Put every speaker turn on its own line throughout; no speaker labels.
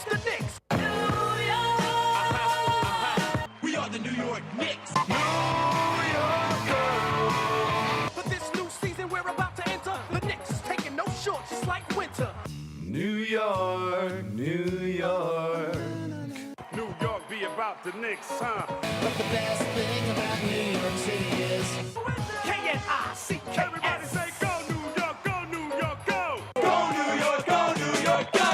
It's the Knicks. We are the New York Knicks. New Yorker. For this new season we're about to enter, the Knicks taking no shorts just like winter.
New York, New York.
New York be about the Knicks, huh?
But the best thing about New York City is
K-N-I-C-K-S.
Everybody say go New York, go New York, go!
Go New York, go New York, go!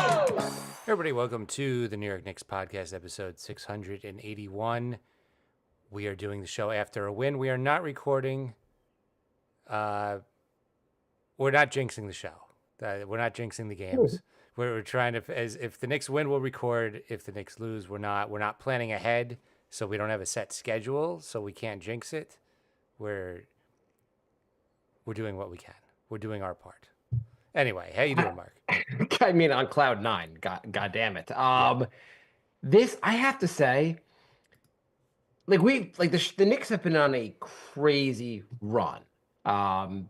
Everybody, welcome to the New York Knicks podcast, episode 681. We are doing the show after a win. We are not recording. We're not jinxing the show. We're not jinxing the games. We're trying to, as if the Knicks win, we'll record. If the Knicks lose, we're not. We're not planning ahead, so we don't have a set schedule, so we can't jinx it. We're doing what we can. We're doing our part. Anyway, how you doing, Mark?
I mean, on cloud nine. God damn it. This I have to say, the Knicks have been on a crazy run. The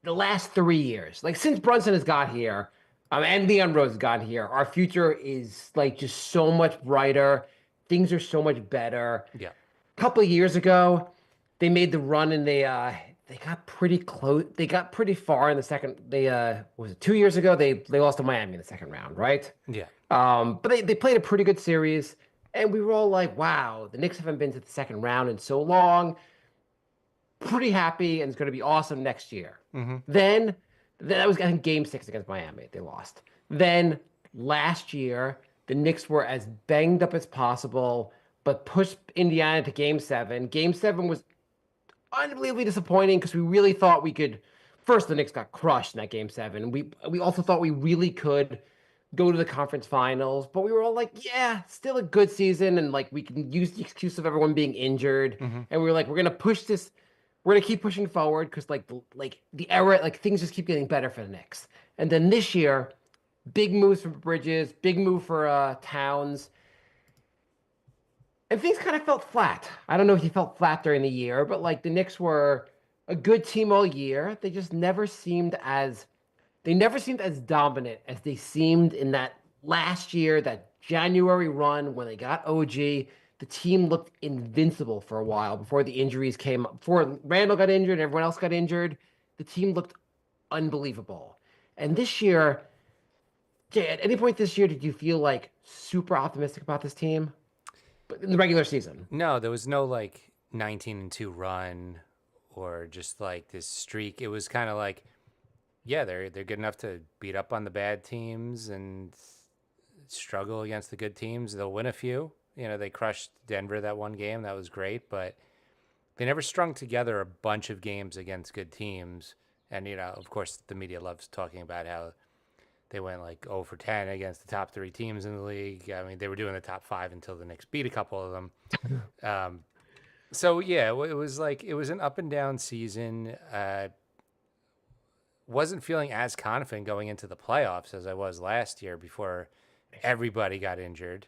last 3 years, like since Brunson has got here, and Leon Rose got here, our future is like just so much brighter. Things are so much better.
Yeah.
A couple of years ago, they made the run and they got pretty close. They got pretty far in the second. Was it 2 years ago? They lost to Miami in the second round, right?
Yeah.
But they played a pretty good series, and we were all like, "Wow, the Knicks haven't been to the second round in so long." Pretty happy, and it's going to be awesome next year.
Mm-hmm.
Then that was, I think, Game 6 against Miami. They lost. Then last year, the Knicks were as banged up as possible, but pushed Indiana to Game 7. Game 7 was unbelievably disappointing because we really thought we could. First, the Knicks got crushed in that Game 7. We also thought we really could go to the conference finals, but we were all like, yeah, still a good season, and like we can use the excuse of everyone being injured, and we were like, we're gonna push this. We're gonna keep pushing forward because the era, like things just keep getting better for the Knicks. And then this year, big moves for Bridges, big move for Towns, and things kind of felt flat. I don't know if you felt flat during the year, but like the Knicks were a good team all year. They just never seemed as dominant as they seemed in that last year, that January run when they got OG. The team looked invincible for a while before the injuries came up. Before Randall got injured and everyone else got injured, the team looked unbelievable. And this year, Jay, at any point this year, did you feel like super optimistic about this team? But in the regular season?
No, there was no like 19-2 run or just like this streak. It was kind of like, yeah, they're good enough to beat up on the bad teams and struggle against the good teams. They'll win a few. You know, they crushed Denver that one game. That was great, but they never strung together a bunch of games against good teams. And, you know, of course, the media loves talking about how they went like 0 for 10 against the top 3 teams in the league. I mean, they were doing the top 5 until the Knicks beat a couple of them. So, yeah, it was an up and down season. Wasn't feeling as confident going into the playoffs as I was last year before everybody got injured.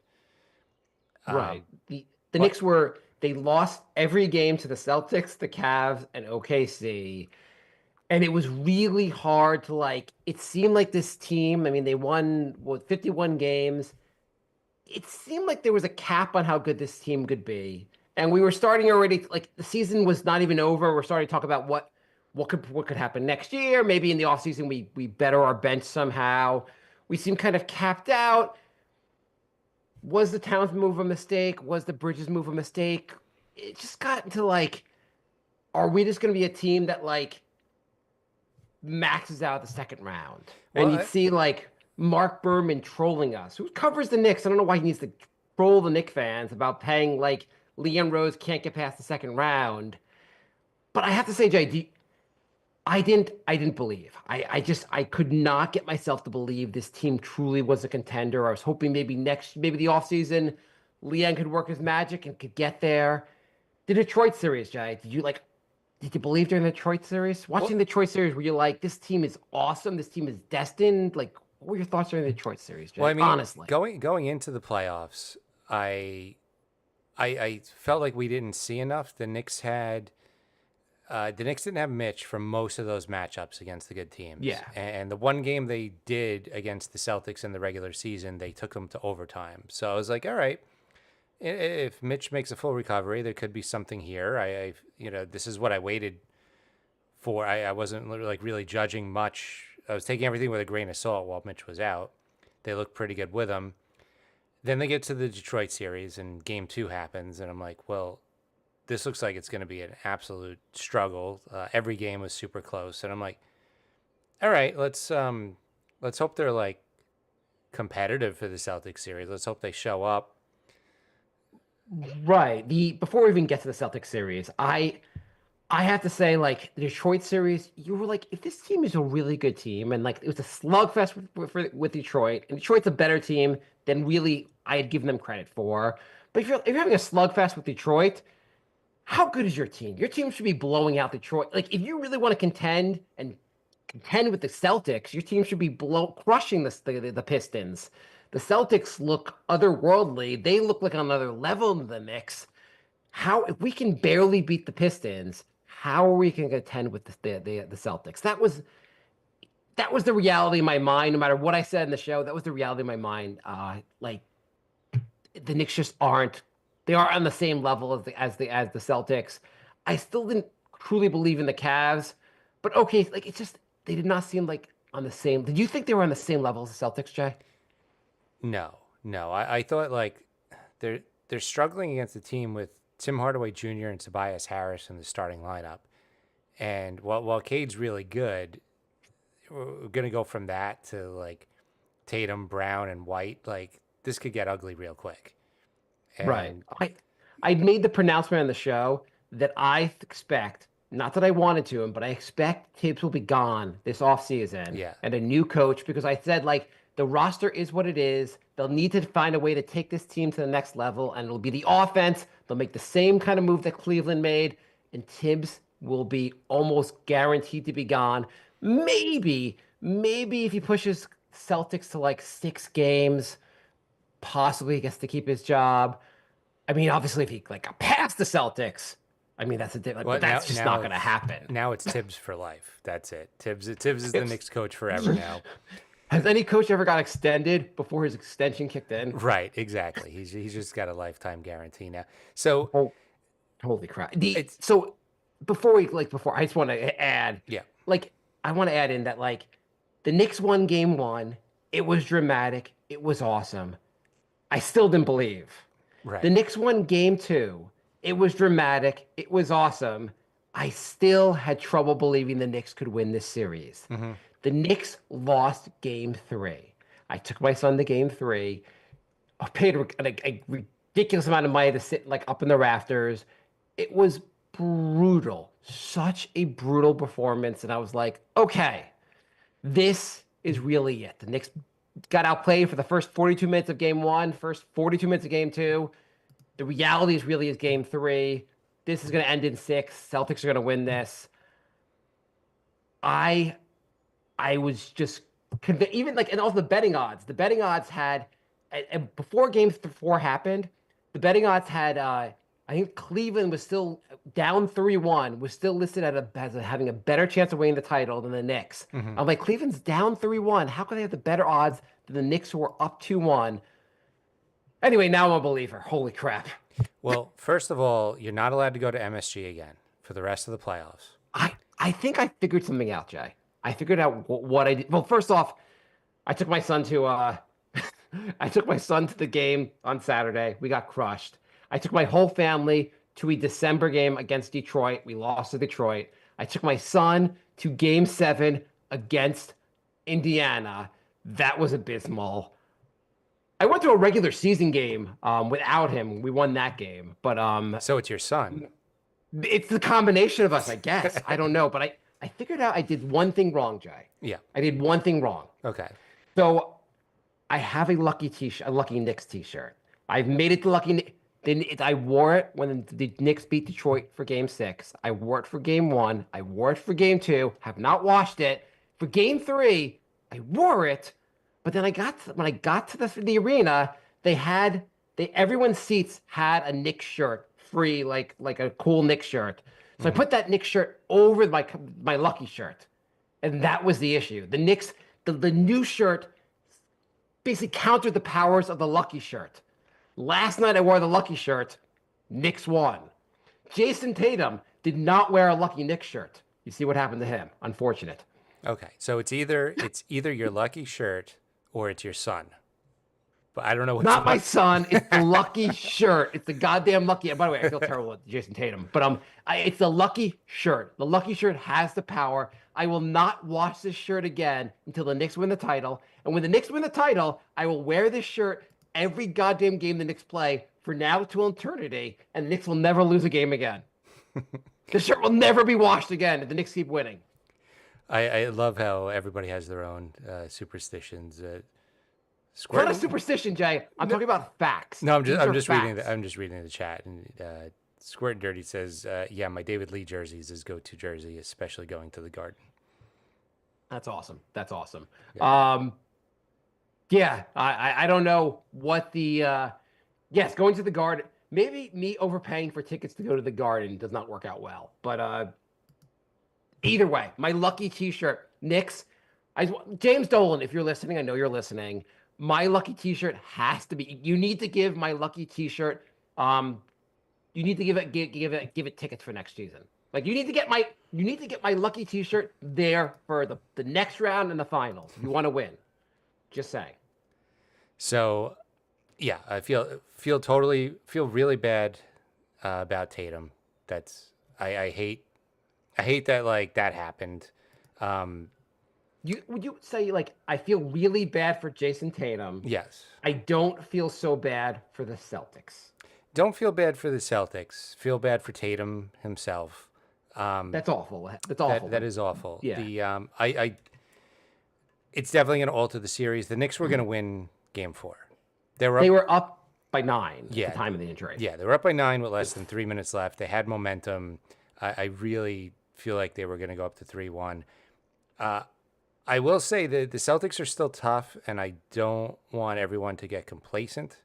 Right. The Knicks they lost every game to the Celtics, the Cavs, and OKC. And it was really hard to it seemed like this team, I mean, they won 51 games. It seemed like there was a cap on how good this team could be. And we were starting already, the season was not even over. We're starting to talk about what could happen next year. Maybe in the offseason we better our bench somehow. We seem kind of capped out. Was the Towns move a mistake? Was the Bridges move a mistake? It just got into are we just going to be a team that maxes out the second round?
Well,
and you'd see Mark Berman trolling us. Who covers the Knicks? I don't know why he needs to troll the Knicks fans about paying Leon Rose can't get past the second round. But I have to say, Jay, I didn't believe. I could not get myself to believe this team truly was a contender. I was hoping maybe the offseason, Leon could work his magic and could get there. The Detroit series, Jay, did you believe during the Detroit series? Watching the Detroit series, were you like, this team is awesome, this team is destined? What were your thoughts during the Detroit series, Jay?
Well, I mean,
honestly.
Going into the playoffs, I felt like we didn't see enough. The Knicks had The Knicks didn't have Mitch for most of those matchups against the good teams.
Yeah.
And the one game they did against the Celtics in the regular season, they took them to overtime. So I was like, all right, if Mitch makes a full recovery, there could be something here. This is what I waited for. I wasn't like really judging much. I was taking everything with a grain of salt while Mitch was out. They looked pretty good with him. Then they get to the Detroit series and game 2 happens. And I'm like, well, this looks like it's going to be an absolute struggle. Every game was super close. And I'm like, all right, let's hope they're like competitive for the Celtics series. Let's hope they show up.
Right. Before we even get to the Celtics series, I have to say, like, the Detroit series, you were like, if this team is a really good team, and like it was a slugfest with Detroit, and Detroit's a better team than really I had given them credit for. But if you're having a slugfest with Detroit, how good is your team? Your team should be blowing out Detroit. Like, if you really want to contend with the Celtics, your team should be crushing the Pistons. The Celtics look otherworldly. They look like on another level than the Knicks. If we can barely beat the Pistons, how are we going to contend with the Celtics? That was the reality in my mind. No matter what I said in the show, that was the reality in my mind. Like, the Knicks just aren't. They are on the same level as the Celtics. I still didn't truly believe in the Cavs, but okay, like it's just they did not seem like on the same. Did you think they were on the same level as the Celtics, Jay?
No. I thought like they're struggling against a team with Tim Hardaway Jr. and Tobias Harris in the starting lineup, and while Cade's really good, we're gonna go from that to like Tatum, Brown, and White. Like this could get ugly real quick.
Right. I made the pronouncement on the show that I expect, not that I wanted to, but I expect Tibbs will be gone this offseason.
Yeah.
And a new coach, because I said, like, the roster is what it is. They'll need to find a way to take this team to the next level, and it'll be the offense. They'll make the same kind of move that Cleveland made, and Tibbs will be almost guaranteed to be gone. Maybe if he pushes Celtics to like 6 games, possibly gets to keep his job. I mean, obviously, if he like got past the Celtics, I mean that's but that's just not going to happen.
Now it's Tibbs for life. That's it. Tibbs is the Knicks coach forever now.
Has any coach ever got extended before his extension kicked in?
Right, exactly. He's just got a lifetime guarantee now. So,
holy crap! So before I just want to add, I want to add in that like the Knicks won game 1. It was dramatic. It was awesome. I still didn't believe.
Right.
The Knicks won game 2. It was dramatic. It was awesome. I still had trouble believing the Knicks could win this series.
Mm-hmm.
The Knicks lost game 3. I took my son to game 3. I paid a ridiculous amount of money to sit like up in the rafters. It was brutal. Such a brutal performance. And I was like, okay, this is really it. The Knicks got outplayed for the first 42 minutes of game 1, first 42 minutes of game 2. The reality is game 3. This is going to end in 6. Celtics are going to win this. I was just even like, and also the betting odds. The betting odds had, and before game 4 happened, the betting odds had, I think Cleveland was still down 3-1, was still listed as having a better chance of winning the title than the Knicks. Mm-hmm. I'm like, Cleveland's down 3-1. How can they have the better odds than the Knicks who were up 2-1? Anyway, now I'm a believer. Holy crap.
Well, first of all, you're not allowed to go to MSG again for the rest of the playoffs.
I think I figured something out, Jay. I figured out what I did. Well, first off, I took my son to the game on Saturday. We got crushed. I took my whole family to a December game against Detroit. We lost to Detroit. I took my son to game 7 against Indiana. That was abysmal. I went to a regular season game without him. We won that game. But
so it's your son.
It's the combination of us, I guess. I don't know, but I figured out I did one thing wrong, Jay.
Yeah.
I did one thing wrong.
Okay.
So I have a Lucky Knicks t-shirt. I've made it to Lucky. I wore it when the Knicks beat Detroit for game 6. I wore it for game 1. I wore it for game 2. Have not washed it. For game 3, I wore it. But then when I got to the arena, everyone's seats had a Knicks shirt free, like a cool Knicks shirt. So I put that Knicks shirt over my lucky shirt, and that was the issue. The Knicks, the new shirt basically countered the powers of the lucky shirt. Last night I wore the lucky shirt. Knicks won. Jason Tatum did not wear a lucky Knicks shirt. You see what happened to him. Unfortunate.
Okay, so it's either your lucky shirt or it's your son. But I don't know what's
Not my son. It's the lucky shirt. It's the goddamn lucky. By the way, I feel terrible with Jason Tatum, but it's the lucky shirt. The lucky shirt has the power. I will not wash this shirt again until the Knicks win the title. And when the Knicks win the title, I will wear this shirt every goddamn game the Knicks play for now till eternity, and the Knicks will never lose a game again. The shirt will never be washed again if the Knicks keep winning.
I love how everybody has their own superstitions.
It's not a superstition, Jay. I'm talking about facts.
No, I'm just
facts.
reading the chat, and Squirt and Dirty says, "Yeah, my David Lee jersey is his go-to jersey, especially going to the Garden."
That's awesome. That's awesome.
Yeah.
I don't know what the yes, going to the Garden. Maybe me overpaying for tickets to go to the Garden does not work out well, but either way, my lucky T-shirt, Knicks. James Dolan, if you're listening, I know you're listening. My lucky T-shirt has to be. You need to give my lucky T-shirt. You need to give it tickets for next season. Like you need to get my lucky T-shirt there for the next round and the finals. If you want to win, just saying.
So, yeah, I feel really bad about Tatum. I hate that like that happened.
Would you say like I feel really bad for Jason Tatum?
Yes.
I don't feel so bad for the Celtics.
Don't feel bad for the Celtics. Feel bad for Tatum himself.
That's awful. That's awful.
That is awful.
Yeah.
It's definitely going to alter the series. The Knicks were going to win Game 4. They
were up by 9 at the time of the injury.
Yeah, they were up by 9 with less than 3 minutes left. They had momentum. I really feel like they were going to go up to 3-1. I will say that the Celtics are still tough, and I don't want everyone to get complacent.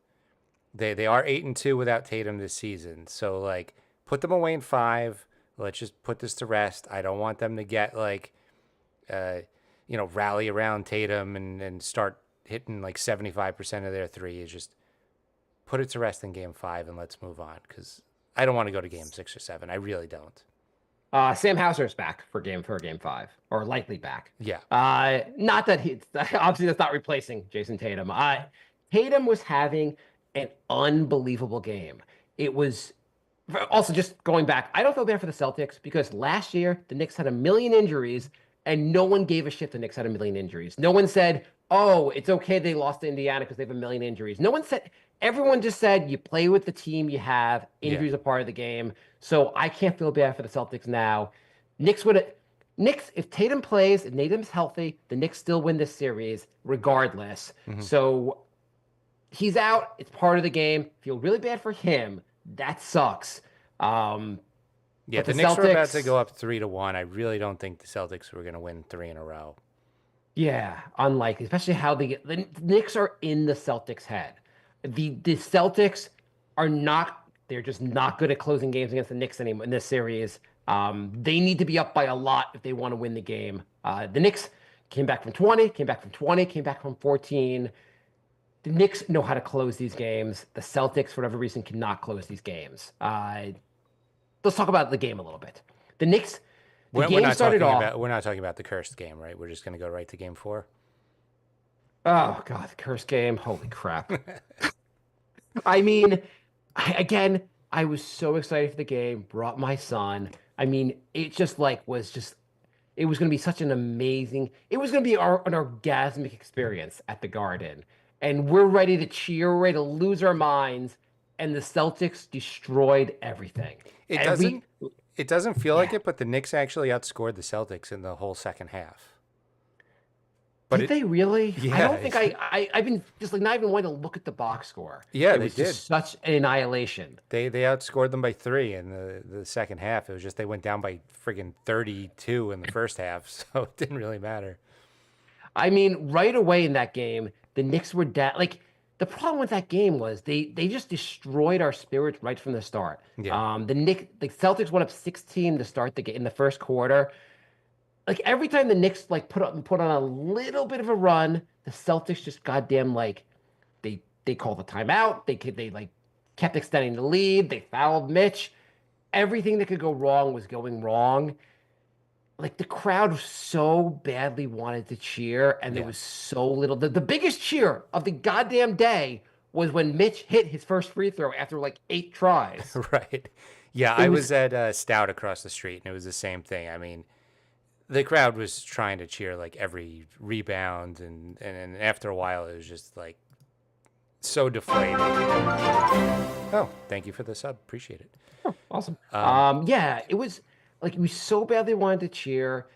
They are 8-2 without Tatum this season, so like put them away in 5. Let's just put this to rest. I don't want them to get like, rally around Tatum and start hitting like 75% of their threes. Just put it to rest in Game 5 and let's move on because I don't want to go to Game 6 or 7. I really don't.
Sam Hauser's back for Game 5, or likely back.
Yeah.
Not that obviously that's not replacing Jason Tatum. Tatum was having an unbelievable game. It was also just going back. I don't feel bad for the Celtics because last year the Knicks had a million injuries and no one gave a shit. The Knicks had a million injuries. No one said, "Oh, it's okay they lost to Indiana because they have a million injuries." No one said. Everyone just said you play with the team you have. Injuries are part of the game. So I can't feel bad for the Celtics now. Knicks, if Tatum plays and Tatum's healthy, the Knicks still win this series regardless. Mm-hmm. So he's out. It's part of the game. Feel really bad for him. That sucks.
The Knicks were about to go up 3-1. I really don't think the Celtics were going to win 3 in a row.
Yeah, unlikely, especially how the Knicks are in the Celtics' head. The Celtics are not, they're just not good at closing games against the Knicks anymore in this series. They need to be up by a lot if they want to win the game. The Knicks came back from 20, came back from 14. The Knicks know how to close these games. The Celtics, for whatever reason, cannot close these games. Let's talk about the game a little bit. The Knicks,
we're not talking about the cursed game, right? We're just going to go right to Game 4.
Oh, God, the cursed game. Holy crap. I mean, I was so excited for the game, brought my son. I mean, it just like it was going to be such an amazing, it was going to be an orgasmic experience at the Garden. And we're ready to cheer, we're ready to lose our minds. And the Celtics destroyed everything.
It doesn't feel like it, but the Knicks actually outscored the Celtics in the whole second half.
But did they really?
Yeah.
I don't think I've been just like not even wanting to look at the box score.
Yeah,
it was just such an annihilation.
They outscored them by 3 in the second half. It was just they went down by friggin' 32 in the first half, so it didn't really matter.
I mean, right away in that game, the Knicks were down. Like the problem with that game was they just destroyed our spirits right from the start.
Yeah.
The Celtics went up 16 to start the game in the first quarter. Like every time the Knicks like put on a little bit of a run, the Celtics just goddamn like they called the timeout. They like kept extending the lead. They fouled Mitch. Everything that could go wrong was going wrong. Like the crowd so badly wanted to cheer, and there
Yeah.
was so little. The biggest cheer of the goddamn day was when Mitch hit his first free throw after like 8 tries.
Right. Yeah,
It
I
was
was at Stout across the street, and it was the same thing. I mean, the crowd was trying to cheer like every rebound, and after a while, it was just like so deflated. Oh, thank you for the sub. Appreciate it.
awesome. Yeah, it was like we so badly wanted to cheer.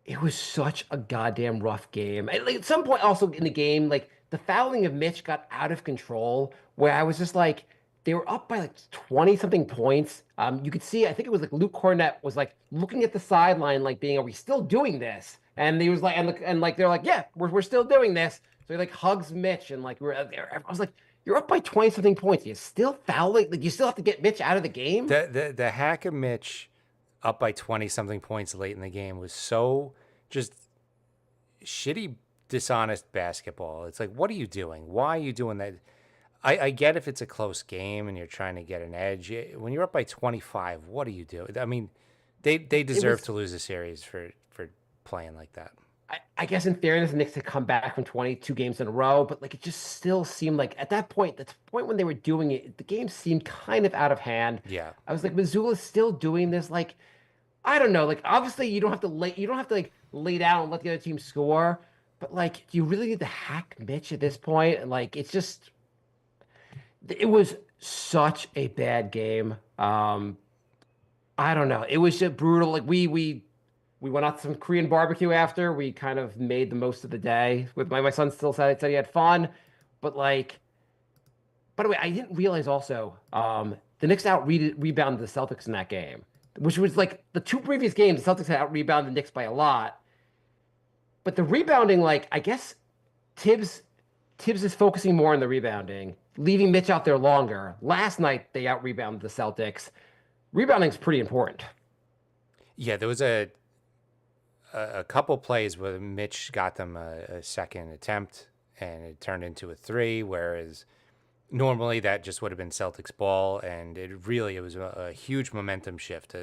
It was such a goddamn rough game. And like, at some point, also in the game, like the fouling of Mitch got out of control, where I was just like, they were up by like 20 something points. You could see, I think it was like Luke Cornett was like looking at the sideline, like being, "Are we still doing this?" And he was like, and like they're like, "Yeah, we're still doing this." So he like hugs Mitch, and like we're there. I was like, "You're up by 20 something points. You still fouling? Like you still have to get Mitch out of the game?"
The hack of Mitch up by 20 something points late in the game was so just shitty, dishonest basketball. It's like, what are you doing? Why are you doing that? I get if it's a close game and you're trying to get an edge. When you're up by 25, what do you do? I mean, they deserve to lose a series for playing like that.
I guess in fairness, the Knicks had come back from 22 games in a row, but like it just still seemed like at that point, the point when they were doing it, the game seemed kind of out of hand.
Yeah.
I was like, Missoula's still doing this. Like, I don't know. Like, obviously, you don't have to like lay down and let the other team score, but like, do you really need to hack Mitch at this point? And like, it was such a bad game. I don't know. It was just brutal. Like we went out to some Korean barbecue after. We kind of made the most of the day. With my son still said he had fun, but like, by the way, I didn't realize also the Knicks rebounded the Celtics in that game, which was like the two previous games. The Celtics had out rebounded the Knicks by a lot, but the rebounding, like I guess Tibbs is focusing more on the rebounding, leaving Mitch out there longer. Last night they out rebounded the Celtics. Rebounding is pretty important.
Yeah, there was a couple plays where Mitch got them a second attempt and it turned into a three, whereas normally that just would have been Celtics ball, and it was a huge momentum shift,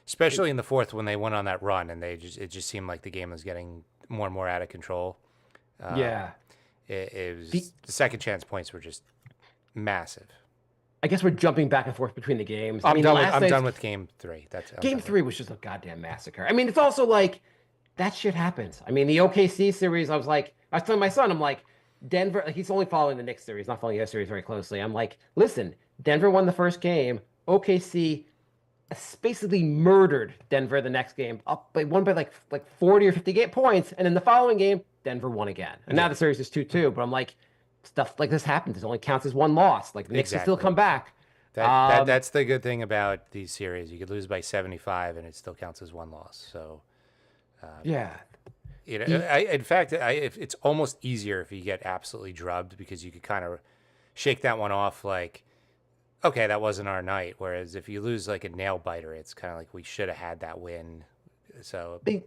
especially in the fourth when they went on that run, and it just seemed like the game was getting more and more out of control.
Yeah.
It was the second chance points were just massive.
I guess we're jumping back and forth between the games.
I'm done with game three.
Game three was just a goddamn massacre. I mean, it's also like that shit happens. I mean, the OKC series, I was telling my son, I'm like, Denver, like, he's only following the Knicks series, not following the other series very closely. I'm like, listen, Denver won the first game. OKC basically murdered Denver the next game, won by like 40 or 50 points. And in the following game, Denver won again. And now the series is 2-2. But I'm like, stuff like this happens. It only counts as one loss. Like the Knicks can still come back.
That's the good thing about these series. You could lose by 75 and it still counts as one loss. So,
yeah.
You know, it's almost easier if you get absolutely drubbed, because you could kind of shake that one off like, okay, that wasn't our night. Whereas if you lose like a nail biter, it's kind of like we should have had that win. So
the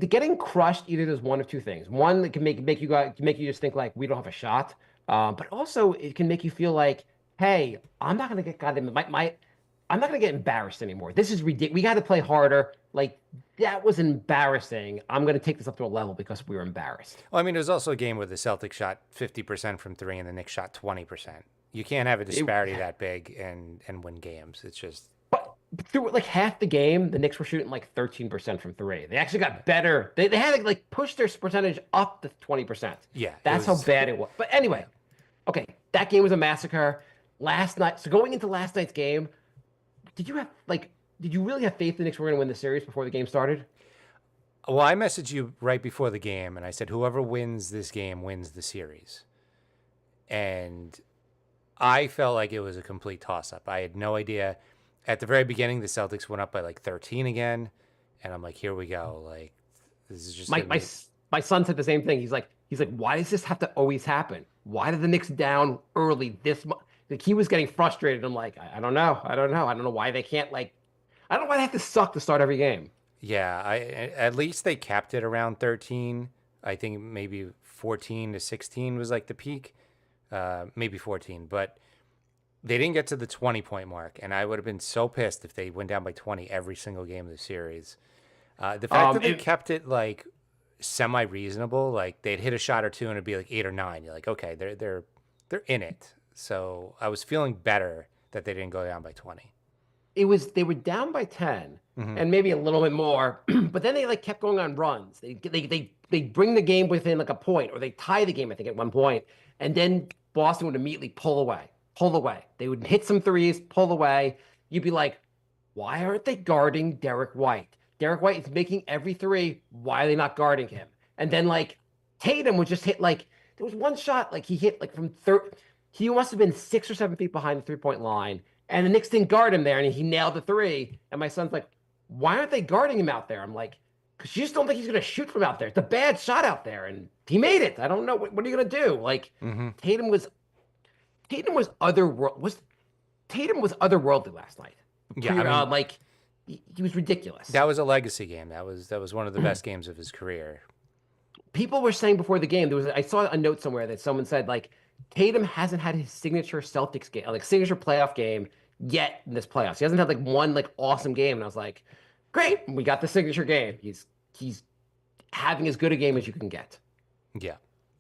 getting crushed either does one of two things. One, it can make you just think like we don't have a shot. But also it can make you feel like, hey, I'm not gonna get I'm not gonna get embarrassed anymore. This is ridiculous. We got to play harder. Like that was embarrassing. I'm gonna take this up to a level because we were embarrassed.
Well, I mean, it was also a game where the Celtics shot 50% from three and the Knicks shot 20%. You can't have a disparity that big and win games. It's just.
But through like half the game, the Knicks were shooting like 13% from three. They actually got better. They had to like push their percentage up to 20%.
Yeah,
that's how bad it was. But anyway, okay, that game was a massacre. Last night, so going into last night's game, did you really have faith the Knicks were going to win the series before the game started?
Well, I messaged you right before the game, and I said whoever wins this game wins the series. And I felt like it was a complete toss-up. I had no idea. At the very beginning, the Celtics went up by like 13 again, and I'm like, here we go. Like, this is just
my son said the same thing. He's like, why does this have to always happen? why did the Knicks down early this much? Like he was getting frustrated. I'm like, I don't know. I don't know why they can't like. I don't know why they have to suck to start every game.
Yeah, at least they kept it around 13. I think maybe 14 to 16 was like the peak, maybe 14, but they didn't get to the 20-point mark, and I would have been so pissed if they went down by 20 every single game of the series. The fact that they kept it like semi-reasonable, like they'd hit a shot or two and it'd be like 8 or 9. You're like, okay, they're in it. So I was feeling better that they didn't go down by 20.
They were down by 10 and maybe a little bit more, but then they like kept going on runs. They bring the game within like a point, or they tie the game, I think, at one point, and then Boston would immediately pull away. They would hit some threes, pull away. You'd be like, why aren't they guarding Derek White? Derek White is making every three. Why are they not guarding him? And then like Tatum would just hit like there was one shot like he hit like from third. He must have been 6 or 7 feet behind the 3-point line, and the Knicks didn't guard him there, and he nailed the three. And my son's like, why aren't they guarding him out there? I'm like, because you just don't think he's going to shoot from out there. It's a bad shot out there, and he made it. I don't know what are you going to do? Like Tatum was otherworldly last night.
Yeah, I mean,
like he was ridiculous.
that was a legacy game. That was one of the best games of his career.
People were saying before the game, I saw a note somewhere that someone said like Tatum hasn't had his signature Celtics game, like signature playoff game yet in this playoffs. He hasn't had like one like awesome game, and I was like, great, we got the signature game. He's having as good a game as you can get.
Yeah,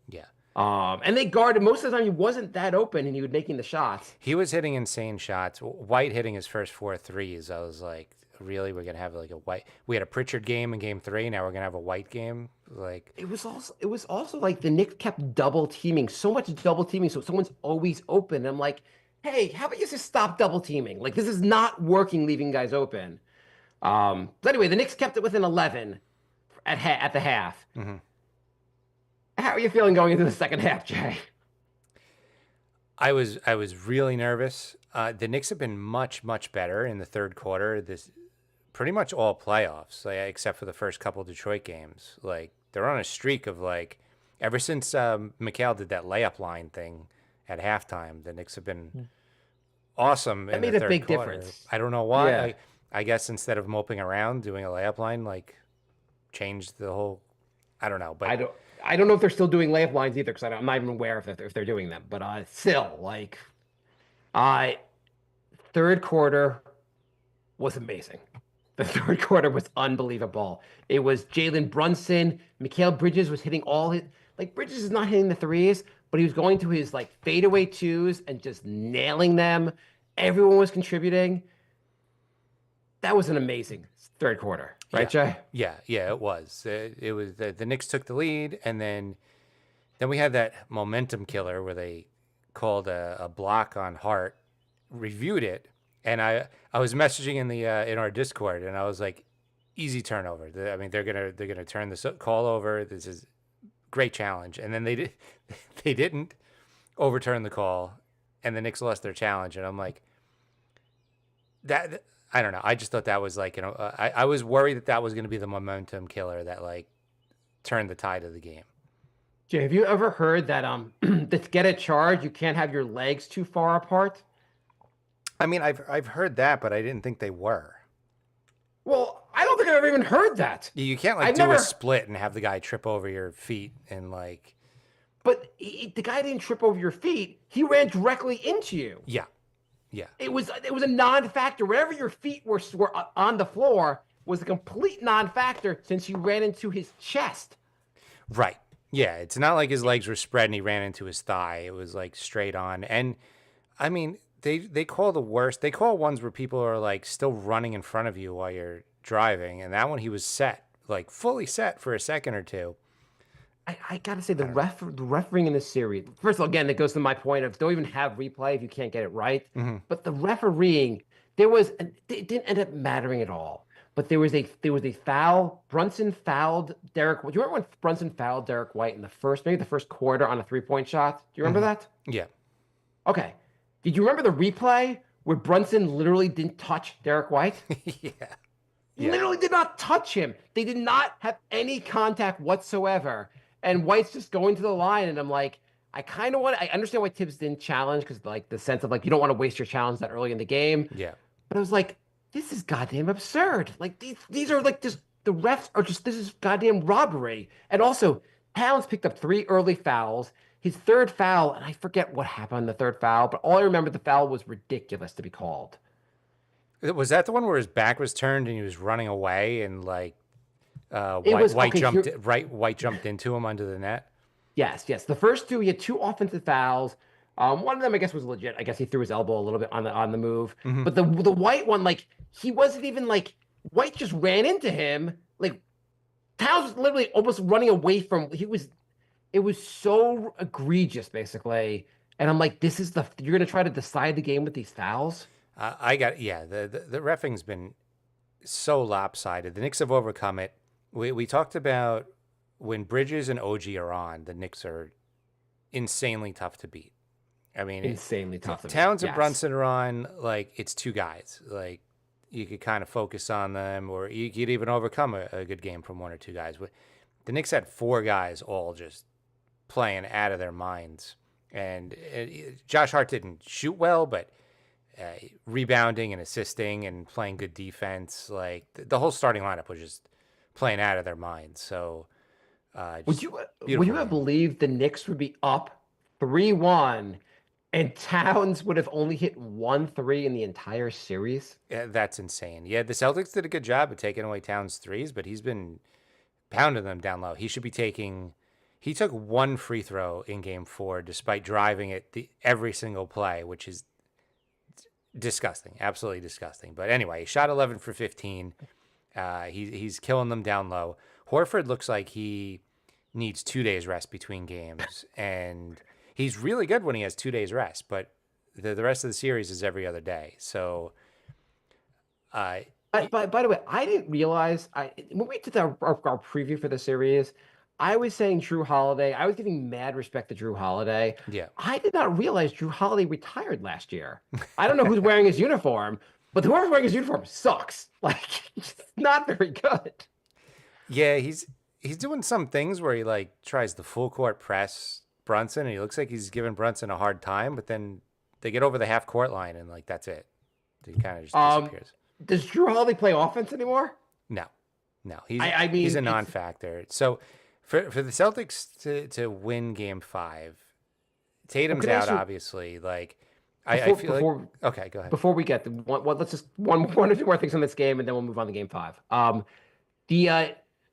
yeah.
And they guarded most of the time. He wasn't that open, and he was making the shots.
He was hitting insane shots. White hitting his first 4 threes. I was like, really? We're gonna have like a White? We had a Pritchard game in Game 3. Now we're gonna have a White game. Like
It was also like the Knicks kept double teaming, so much double teaming, so someone's always open. And I'm like, hey, how about you just stop double teaming? Like this is not working, leaving guys open. But anyway, the Knicks kept it within 11 at the half. How are you feeling going into the second half, Jay?
I was really nervous. The Knicks have been much better in the third quarter. This pretty much all playoffs, like, except for the first couple Detroit games. Like they're on a streak of like ever since Mikal did that layup line thing at halftime. The Knicks have been awesome.
That
in
made
the
a
third
big
quarter.
difference.
I don't know why.
Yeah.
I guess instead of moping around, doing a layup line, like changed the whole. I don't know, but
I don't know if they're still doing layup lines either, because I'm not even aware if they're doing them. But still, like, third quarter was amazing. The third quarter was unbelievable. It was Jalen Brunson. Mikal Bridges was hitting all his like Bridges is not hitting the threes, but he was going to his like fadeaway twos and just nailing them. Everyone was contributing. That was an amazing third quarter, right, Jay?
Yeah, it was. It was the Knicks took the lead, and then we had that momentum killer where they called a block on Hart, reviewed it, and I was messaging in the in our Discord, and I was like, easy turnover. I mean, they're gonna turn this call over. This is great challenge, and then they didn't overturn the call, and the Knicks lost their challenge, and I'm like, that. I don't know. I just thought that was like, I was worried that was going to be the momentum killer that like turned the tide of the game.
Jay, have you ever heard that to get a charge, you can't have your legs too far apart?
I mean, I've heard that, but I didn't think they were.
Well, I don't think I've ever even heard that.
You can't like a split and have the guy trip over your feet and like.
But the guy didn't trip over your feet. He ran directly into you.
Yeah. Yeah.
It was a non-factor. Wherever your feet were on the floor was a complete non-factor since you ran into his chest.
Right. Yeah. It's not like his legs were spread and he ran into his thigh. It was like straight on. And I mean, they call the worst. They call ones where people are like still running in front of you while you're driving. And that one he was set, like fully set for a second or two.
I gotta say the refereeing in this series. First of all, again, it goes to my point of don't even have replay if you can't get it right. But the refereeing, it didn't end up mattering at all. But there was a foul. Brunson fouled Derek. Do you remember when Brunson fouled Derek White in the first quarter on a 3-point shot? Do you remember that?
Yeah.
Okay. Did you remember the replay where Brunson literally didn't touch Derek White?
Yeah.
Literally did not touch him. They did not have any contact whatsoever. And White's just going to the line, and I'm like, I kind of want. I understand why Tibbs didn't challenge because like the sense of like you don't want to waste your challenge that early in the game.
Yeah.
But I was like, this is goddamn absurd. Like these are like just the refs are just this is goddamn robbery. And also, Towns picked up 3 early fouls. His third foul, and I forget what happened on the third foul, but all I remember the foul was ridiculous to be called.
Was that the one where his back was turned and he was running away and like
It was
White
okay.
jumped White jumped into him under the net?
Yes, yes. The first two, he had 2 offensive fouls. One of them, I guess, was legit. I guess he threw his elbow a little bit on the move. But the White one, like he wasn't even like White just ran into him. Like Towns was literally almost running away from. He was. It was so egregious, basically. And I'm like, this is you're gonna try to decide the game with these fouls.
I got yeah. The reffing's been so lopsided. The Knicks have overcome it. We talked about when Bridges and OG are on, the Knicks are insanely tough to beat. I mean,
Insanely tough.
Towns and
Yes.
Brunson are on, like it's two guys. Like you could kind of focus on them, or you could even overcome a good game from one or two guys. The Knicks had 4 guys all just playing out of their minds, and Josh Hart didn't shoot well, but rebounding and assisting and playing good defense. Like the whole starting lineup was just playing out of their minds. So
Would
just
you
beautiful
have
game.
believed the Knicks would be up 3-1 and Towns would have only hit 1 3 in the entire series?
Yeah, that's insane. Yeah, the Celtics did a good job of taking away Towns' threes, but he's been pounding them down low. He should be taking. He took 1 free throw in Game 4, despite driving it every single play, which is disgusting, absolutely disgusting. But anyway, he shot 11 for 15. He's killing them down low. Horford looks like he needs 2 days rest between games, and he's really good when he has 2 days rest. But the rest of the series is every other day. So,
By the way, I didn't realize when we did our preview for the series, I was saying Drew Holiday. I was giving mad respect to Drew Holiday.
yeah.
I did not realize Drew Holiday retired last year. I don't know who's wearing his uniform, but whoever's wearing his uniform sucks. Like, it's not very good.
Yeah, he's doing some things where he like tries the full court press Brunson, and he looks like he's giving Brunson a hard time, but then they get over the half court line, and like that's it. He kind of just disappears.
Does Drew Holiday play offense anymore?
No, he's
I mean,
he's a
it's-
non-factor. So for the Celtics to win Game 5, Tatum's
can I
out
ask you-
obviously. Like I feel like okay, go ahead.
Before we get the one, let's just one or two more things on this game, and then we'll move on to Game 5.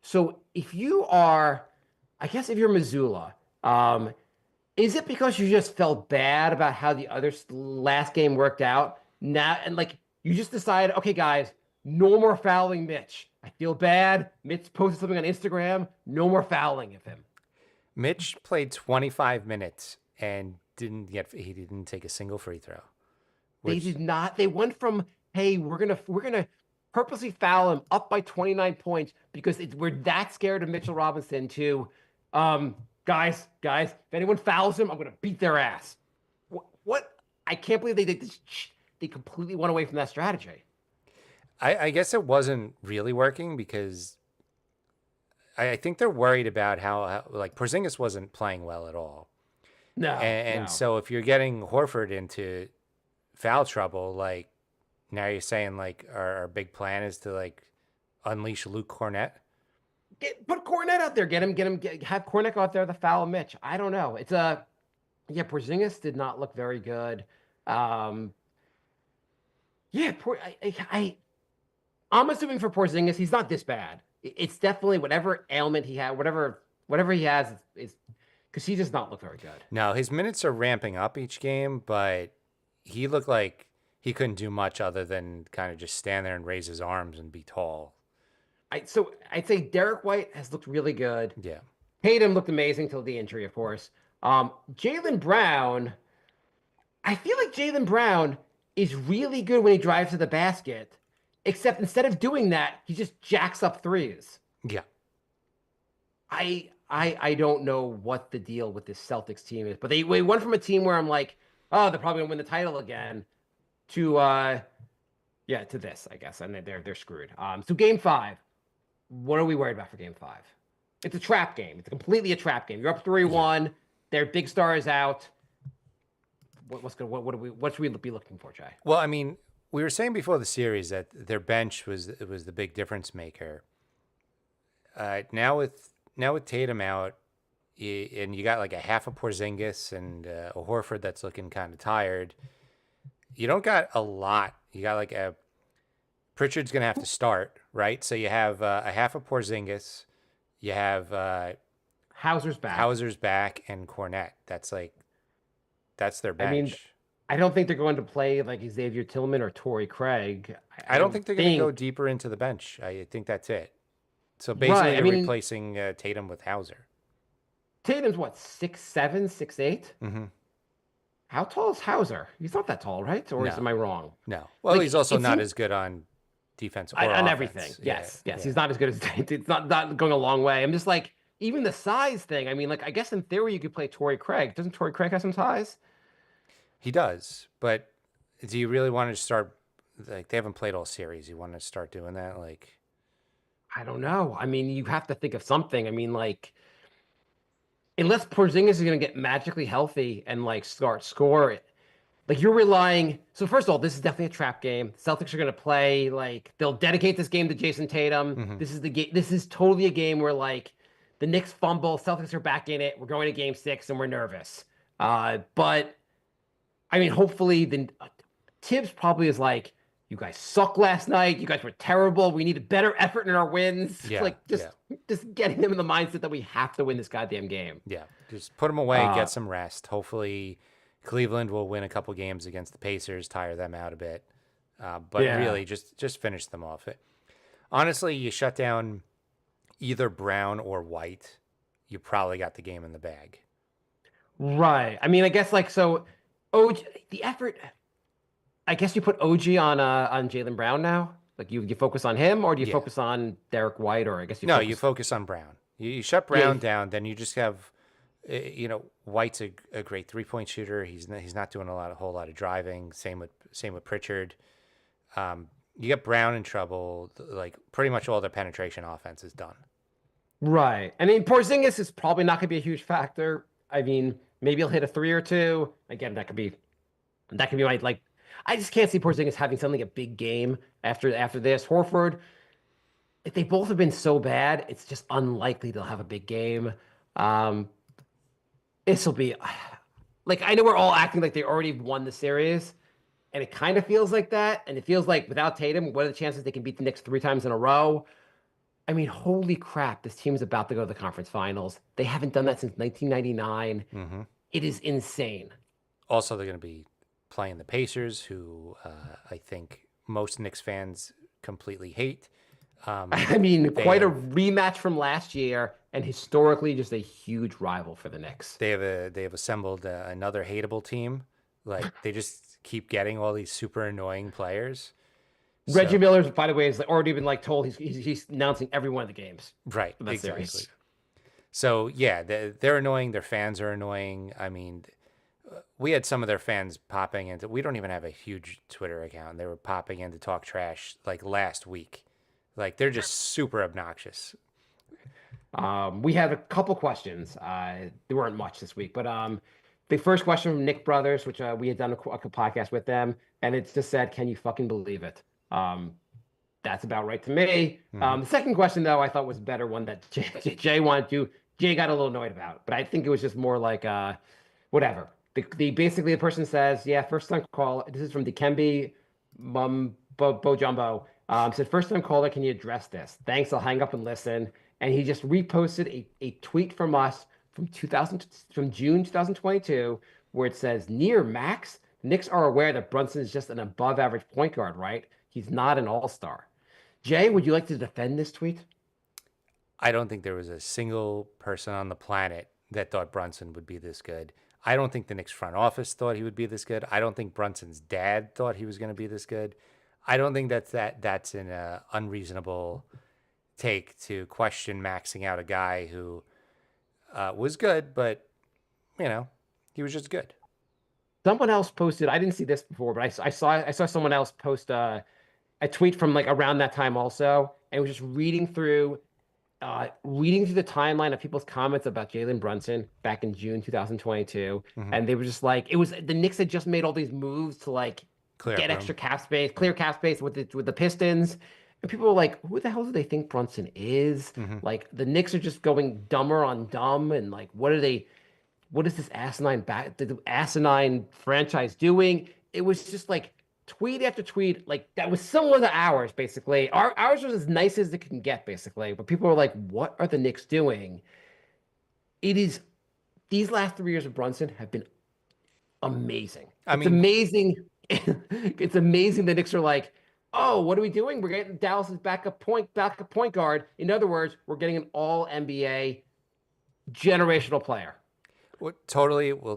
So if you are, I guess if you're Missoula, is it because you just felt bad about how the other last game worked out now, and like you just decided, okay, guys, no more fouling Mitch. I feel bad. Mitch posted something on Instagram. No more fouling of him.
Mitch played 25 minutes and he didn't take a single free throw.
They did not. They went from, hey, we're gonna purposely foul him up by 29 points because we're that scared of Mitchell Robinson to, guys, if anyone fouls him, I'm gonna beat their ass. What? I can't believe they completely went away from that strategy.
I guess it wasn't really working because I think they're worried about how like Porzingis wasn't playing well at all.
No.
And so if you're getting Horford into foul trouble, like now you're saying like our big plan is to like unleash Luke Cornett.
Put Cornett out there. Have Cornett go out there to foul Mitch. I don't know. It's Porzingis did not look very good. I'm assuming for Porzingis, he's not this bad. It's definitely whatever ailment he had, whatever he has is because he does not look very good.
No, his minutes are ramping up each game, but he looked like he couldn't do much other than kind of just stand there and raise his arms and be tall.
So I'd say Derek White has looked really good.
Yeah.
Tatum looked amazing till the injury, of course. Jaylen Brown, I feel like Jaylen Brown is really good when he drives to the basket, except instead of doing that, he just jacks up threes.
Yeah.
I don't know what the deal with this Celtics team is, but they went from a team where I'm like, oh, they're probably gonna win the title again, to this, I guess, and they're screwed. So Game 5, what are we worried about for Game 5? It's a trap game. It's completely a trap game. You're up 3-1. their big star is out. What should we be looking for, Jay?
Well, I mean, we were saying before the series that their bench was the big difference maker. Now with Tatum out, and you got like a half a Porzingis and a Horford that's looking kind of tired. You don't got a lot. You got like a Pritchard's gonna have to start, right? So you have a half a Porzingis. You have
Hauser's back.
Hauser's back and Cornette. That's their bench.
I mean, I don't think they're going to play like Xavier Tillman or Torrey Craig.
I don't think they're going to go deeper into the bench. I think that's it. So basically, they're replacing Tatum with Hauser.
Tatum's what, 6'7", 6'8"?
Mm-hmm.
How tall is Hauser? He's not that tall, right? Or am I wrong?
No. Well, like, he's also not as good on defense or
on
offense.
everything. Yes. He's not as good as it's not going a long way. I'm just like, even the size thing. I mean, like, I guess in theory you could play Torrey Craig. Doesn't Torrey Craig have some size?
He does, but do you really want to start? Like, they haven't played all series. You want to start doing that? Like,
I don't know. I mean, you have to think of something. I mean, like, unless Porzingis is going to get magically healthy and like start score, like you're relying. So first of all, this is definitely a trap game. Celtics are going to play like they'll dedicate this game to Jason Tatum.
Mm-hmm.
This is the game. This is totally a game where like the Knicks fumble, Celtics are back in it. We're going to Game 6 and we're nervous. But I mean, hopefully the Tibbs probably is like, you guys suck last night. You guys were terrible. We need a better effort in our wins.
Yeah,
like just getting them in the mindset that we have to win this goddamn game.
Yeah, just put them away, get some rest. Hopefully, Cleveland will win a couple games against the Pacers, tire them out a bit. But really, just finish them off. Honestly, you shut down either Brown or White, you probably got the game in the bag.
Right. I mean, I guess like so. OG, the effort. I guess you put OG on Jaylen Brown now. Like you focus on him, or do you focus on Derek White, or I guess
you focus on Brown. You shut Brown down, then you just have, White's a great 3-point shooter. He's not doing a whole lot of driving. Same with Pritchard. You get Brown in trouble. Like pretty much all their penetration offense is done.
Right. I mean, Porzingis is probably not going to be a huge factor. I mean, maybe he'll hit a 3 or 2. Again, that could be my like. I just can't see Porzingis having something like a big game after this. Horford, if they both have been so bad, it's just unlikely they'll have a big game. This will be like, I know we're all acting like they already won the series, and it kind of feels like that. And it feels like without Tatum, what are the chances they can beat the Knicks 3 times in a row? I mean, holy crap, this team is about to go to the conference finals. They haven't done that since 1999.
Mm-hmm.
It is insane.
Also, they're going to be playing the Pacers, who I think most Knicks fans completely hate.
I mean, quite a rematch from last year, and historically just a huge rival for the Knicks.
They have assembled another hateable team. Like they just keep getting all these super annoying players.
Reggie Miller, by the way, has already been like told he's announcing every one of the games.
Right,
exactly.
Series. So yeah, they're annoying. Their fans are annoying. I mean, we had some of their fans popping into. We don't even have a huge Twitter account. They were popping in to talk trash like last week. Like they're just super obnoxious.
We had a couple questions. There weren't much this week, but the first question from Nick Brothers, which we had done a podcast with them, and it's just said, "Can you fucking believe it?" That's about right to me.
Mm-hmm.
The second question, though, I thought was a better one that Jay wanted to. Jay got a little annoyed about, but I think it was just more like whatever. Basically the person says, "Yeah, first time call." This is from Dikembe Bojumbo. Said, "First time caller, can you address this? Thanks. I'll hang up and listen." And he just reposted a tweet from us from June 2022, where it says, "Near Max, Knicks are aware that Brunson is just an above average point guard, right? He's not an all-star." Jay, would you like to defend this tweet?
I don't think there was a single person on the planet that thought Brunson would be this good. I don't think the Knicks front office thought he would be this good. I don't think Brunson's dad thought he was going to be this good. I don't think that's an unreasonable take to question maxing out a guy who was good, but he was just good.
Someone else posted. I didn't see this before, but I saw someone else post a tweet from like around that time also, and was just reading through reading through the timeline of people's comments about Jalen Brunson back in June 2022, and they were just like, it was the Knicks had just made all these moves to like
Clear
get
up
extra
room.
cap space, clear cap space with the Pistons, and people were like, who the hell do they think Brunson is? Like the Knicks are just going dumber on dumb, and like, what are they? What is this the asinine franchise doing? It was just like tweet after tweet, like that was similar to ours, basically. Ours was as nice as it can get, basically. But people were like, what are the Knicks doing? It is these last 3 years of Brunson have been amazing.
I
It's
mean,
amazing. It's amazing the Knicks are like, oh, what are we doing? We're getting Dallas's backup point guard. In other words, we're getting an all NBA generational player.
we'll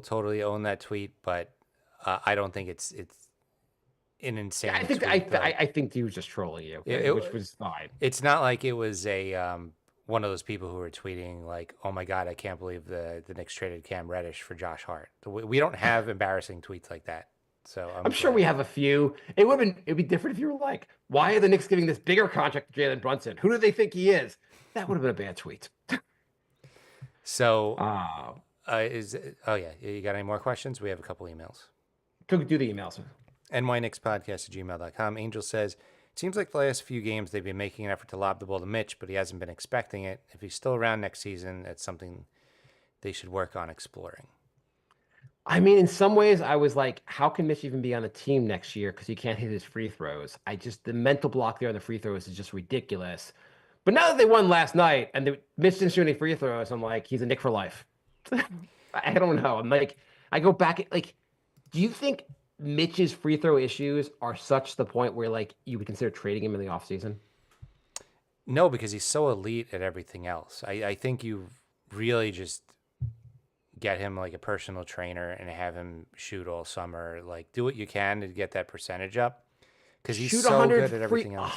totally own that tweet, but I don't think it's an insane
I think
tweet.
I think he was just trolling you, which was fine.
It's not like it was a one of those people who were tweeting like, "Oh my God, I can't believe the Knicks traded Cam Reddish for Josh Hart." We don't have embarrassing tweets like that, so
I'm sure we have a few. It'd be different if you were like, "Why are the Knicks giving this bigger contract to Jalen Brunson? Who do they think he is?" That would have been a bad tweet.
So,
Uh,
oh yeah, you got any more questions? We have a couple emails.
Could do the emails.
nyknickspodcast@gmail.com. Angel says, it seems like the last few games they've been making an effort to lob the ball to Mitch, but he hasn't been expecting it. If he's still around next season, that's something they should work on exploring.
I mean, in some ways, I was like, how can Mitch even be on the team next year because he can't hit his free throws? The mental block there on the free throws is just ridiculous. But now that they won last night and Mitch didn't shoot any free throws, I'm like, he's a Knick for life. I don't know. I'm like, I go back, like, do you think Mitch's free throw issues are such the point where like you would consider trading him in the offseason?
No, because he's so elite at everything else. I think you really just get him like a personal trainer and have him shoot all summer. Like, do what you can to get that percentage up because he's
Shoot
so
100
good at everything else.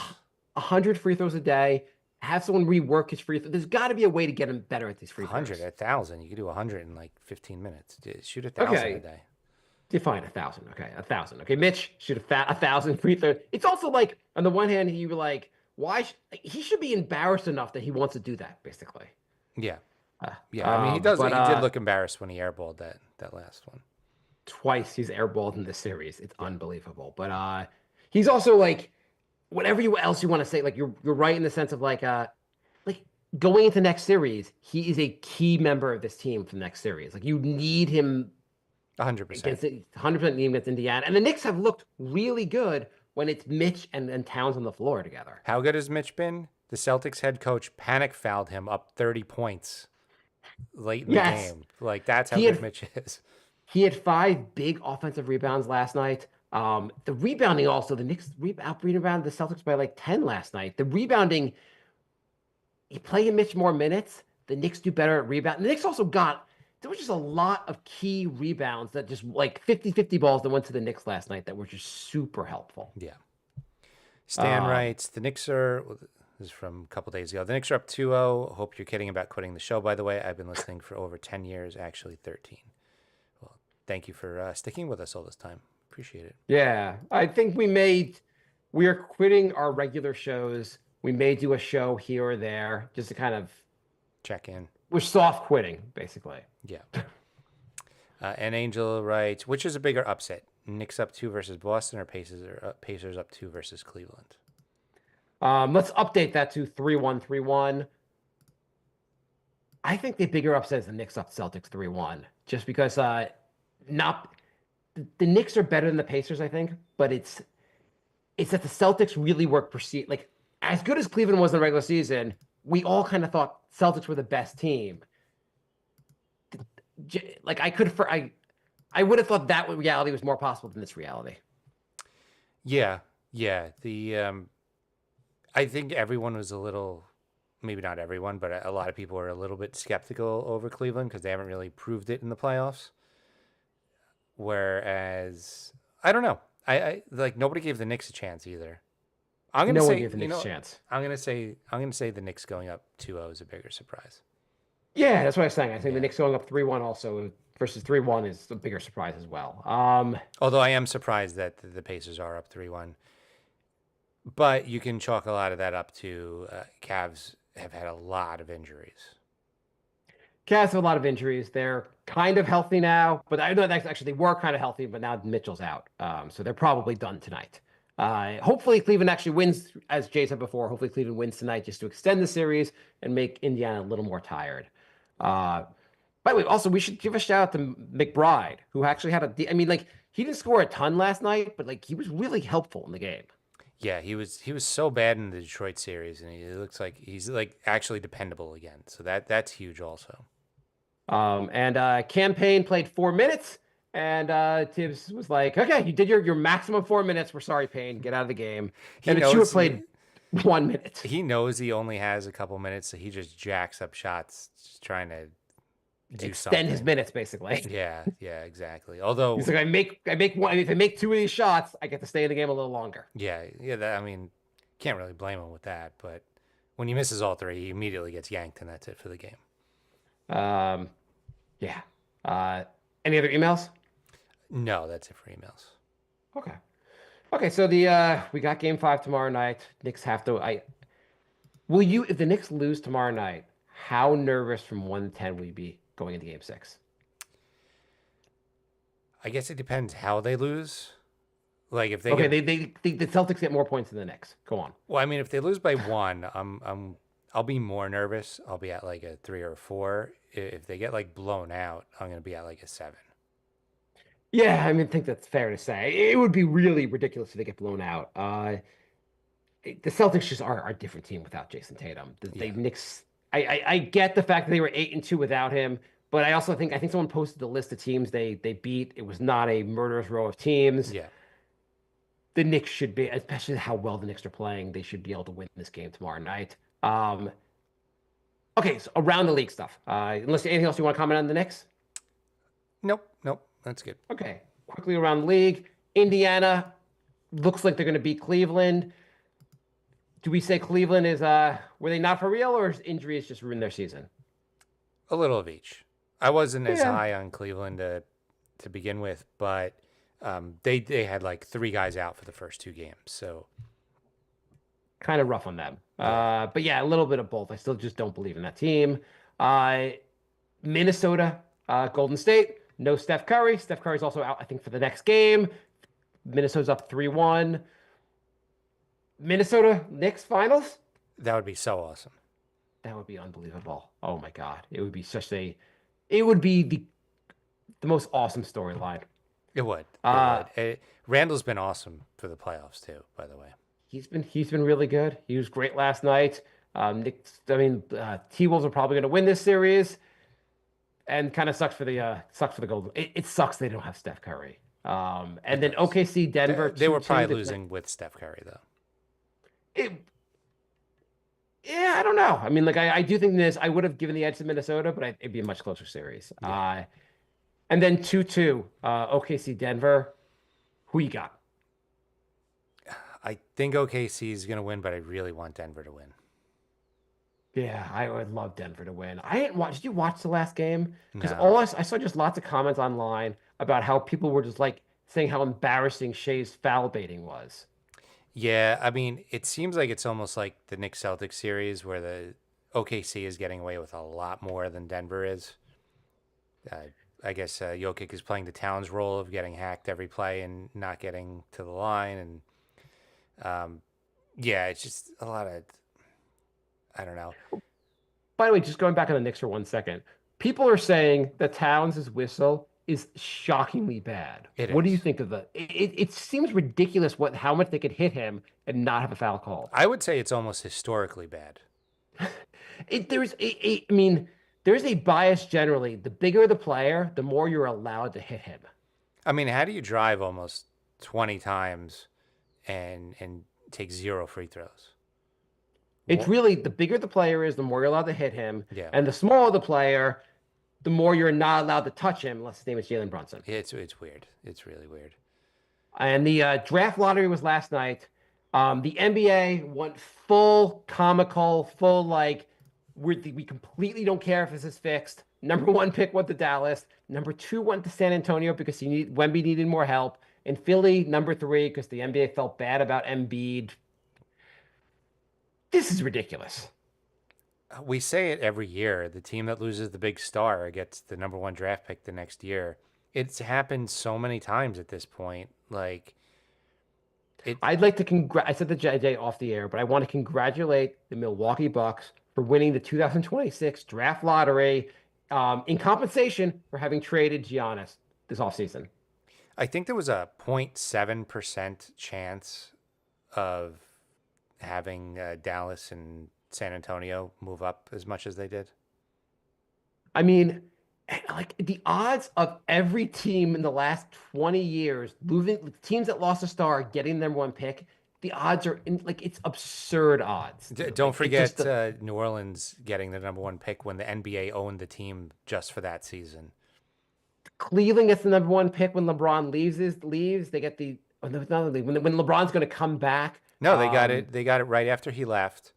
100 free throws a day. Have someone rework his free throw. There's got to be a way to get him better at these free throws.
100, 1,000. You could do 100 in like 15 minutes. Shoot 1,000 a day.
Define 1,000. Okay, 1,000. Okay, Mitch shoot 1,000 free throws. It's also like on the one hand, you were like, why? He should be embarrassed enough that he wants to do that, basically.
Yeah, yeah. I mean, he does.
But,
he did look embarrassed when he airballed that last one.
Twice he's airballed in this series. It's unbelievable. But he's also like, whatever else you want to say, like you're right in the sense of like going into next series, he is a key member of this team for the next series. Like you need him
100%.
100% need him against Indiana. And the Knicks have looked really good when it's Mitch and Towns on the floor together.
How good has Mitch been? The Celtics head coach panic fouled him up 30 points late in the game. Like that's how good Mitch is.
He had 5 big offensive rebounds last night. The rebounding also, the Knicks out-rebounded the Celtics by like 10 last night. The rebounding, you play Mitch more minutes, the Knicks do better at rebound. The Knicks also there was just a lot of key rebounds that just like 50-50 balls that went to the Knicks last night that were just super helpful.
Yeah. Stan writes, the Knicks are, this is from a couple days ago, the Knicks are up 2-0. Hope you're kidding about quitting the show, by the way. I've been listening for over 10 years, actually 13. Well, thank you for sticking with us all this time. Appreciate it.
Yeah, I think we are quitting our regular shows. We may do a show here or there just to kind of
check in.
We're soft quitting, basically.
Yeah. And Angel writes, which is a bigger upset? Knicks up 2 versus Boston or Pacers up 2 versus Cleveland?
Let's update that to 3-1, 3-1. I think the bigger upset is the Knicks up Celtics 3-1, just because the Knicks are better than the Pacers, I think, but it's that the Celtics really like as good as Cleveland was in the regular season, we all kind of thought Celtics were the best team. Like I would have thought that reality was more possible than this reality.
Yeah. I think everyone was a little, maybe not everyone, but a lot of people were a little bit skeptical over Cleveland because they haven't really proved it in the playoffs. Whereas, I don't know. I like nobody gave the Knicks a chance either. I'm gonna say
the Knicks a chance.
I'm gonna say the Knicks going up 2-0 is a bigger surprise.
Yeah, that's what I was saying. I think the Knicks going up 3-1 also versus 3-1 is a bigger surprise as well.
Although I am surprised that the Pacers are up 3-1. But you can chalk a lot of that up to Cavs have had a lot of injuries.
Cavs have a lot of injuries. They're kind of healthy now, but I know that actually they were kind of healthy, but now Mitchell's out. So they're probably done tonight. Hopefully Cleveland actually wins, as Jay said before. Hopefully Cleveland wins tonight just to extend the series and make Indiana a little more tired. Uh, by the way, also we should give a shout out to McBride, who actually had I mean, like he didn't score a ton last night, but like he was really helpful in the game.
Yeah, he was so bad in the Detroit series, and he looks like he's like actually dependable again. So that's huge also.
And Campaign played 4 minutes, and Tibbs was like, "Okay, you did your maximum 4 minutes. We're sorry, Payne. Get out of the game." And Achua played 1 minute.
He knows he only has a couple minutes, so he just jacks up shots, just trying to do
Extend his
something.
minutes, basically.
Yeah, yeah, exactly. Although,
He's like, I make one. If I make two of these shots, I get to stay in the game a little longer.
yeah, that, I mean, can't really blame him with that. But when he misses all three, he immediately gets yanked, and that's it for the game.
Um, yeah. Any other emails?
No, that's it for emails.
Okay. Okay, so we got game 5 tomorrow night. Knicks have to will you if the Knicks lose tomorrow night, how nervous from 1-10 will you be going into game 6?
I guess it depends how they lose. Like if they
Okay,
get,
the Celtics get more points than the Knicks. Go on.
well, I mean, if they lose by one, I'll be more nervous. I'll be at like a 3 or a 4. If they get like blown out, I'm gonna be at like a 7.
Yeah, I mean, I think that's fair to say. It would be really ridiculous if they get blown out. The Celtics just are a different team without Jason Tatum. The
Yeah.
Knicks, I get the fact that they were 8-2 without him, but I also think someone posted the list of teams they beat. It was not a murderous row of teams.
Yeah.
The Knicks should be, especially how well the Knicks are playing, they should be able to win this game tomorrow night. Okay, so around the league stuff. Unless anything else you want to comment on the Knicks?
Nope, that's good.
Okay, quickly around the league. Indiana looks like they're going to beat Cleveland. Do we say Cleveland is were they not for real, or is injuries just ruined their season?
A little of each. I wasn't as
Yeah.
high on Cleveland to begin with, but they had like 3 guys out for the first 2 games. So
Kind of rough on them. But yeah, a little bit of both. I still just don't believe in that team. Minnesota, Golden State, no Steph Curry. Steph Curry's also out, I think, for the next game. Minnesota's up 3-1. Minnesota Knicks finals?
that would be so awesome.
That would be unbelievable. Oh my God. It would be the most awesome storyline.
It would. Randall's been awesome for the playoffs too, by the way.
He's been really good. He was great last night. T-Wolves are probably going to win this series, and kind of sucks for the Golden. It sucks they don't have Steph Curry. And then OKC Denver.
They were
2-2.
probably losing with Steph Curry though.
Yeah, I don't know. I mean, like I do think this. I would have given the edge to Minnesota, but it'd be a much closer series.
Yeah.
And then 2-2, OKC Denver. Who you got?
I think OKC is going to win, but I really want Denver to win.
Yeah, I would love Denver to win. I didn't watch. Did you watch the last game? Because
No.
I saw just lots of comments online about how people were just like saying how embarrassing Shea's foul baiting was.
Yeah, I mean, it seems like it's almost like the Knicks Celtics series where the OKC is getting away with a lot more than Denver is. I guess Jokic is playing the Towns role of getting hacked every play and not getting to the line, and yeah, it's just a lot of, I don't know.
By the way, just going back on the Knicks for 1 second, people are saying that Towns' whistle is shockingly bad.
It
What do you
is.
think of that? It seems ridiculous how much they could hit him and not have a foul call.
I would say it's almost historically bad.
I mean, there's a bias generally. The bigger the player, the more you're allowed to hit him.
I mean, how do you drive almost 20 times and take 0 free throws?
It's really the bigger the player is, the more you're allowed to hit him.
Yeah.
And the smaller the player, the more you're not allowed to touch him unless his name is Jalen Brunson.
It's weird. It's really weird.
And the draft lottery was last night. The NBA went full comical, full like we completely don't care if this is fixed. Number 1 pick went to Dallas. Number 2 went to San Antonio because Wemby needed more help. And Philly, number 3, because the NBA felt bad about Embiid. This is ridiculous.
we say it every year. The team that loses the big star gets the number one draft pick the next year. It's happened so many times at this point. Like it.
I'd like to I said the JJ off the air, but I want to congratulate the Milwaukee Bucks for winning the 2026 draft lottery in compensation for having traded Giannis this offseason.
I think there was a 0.7% chance of having Dallas and San Antonio move up as much as they did.
I mean, like the odds of every team in the last 20 years moving teams that lost a star getting their one pick, the odds are it's absurd odds.
Don't forget New Orleans getting the number one pick when the NBA owned the team just for that season.
Cleveland gets the number one pick when LeBron leaves. They get the when LeBron's going to come back.
No, they got it. They got it right after he left,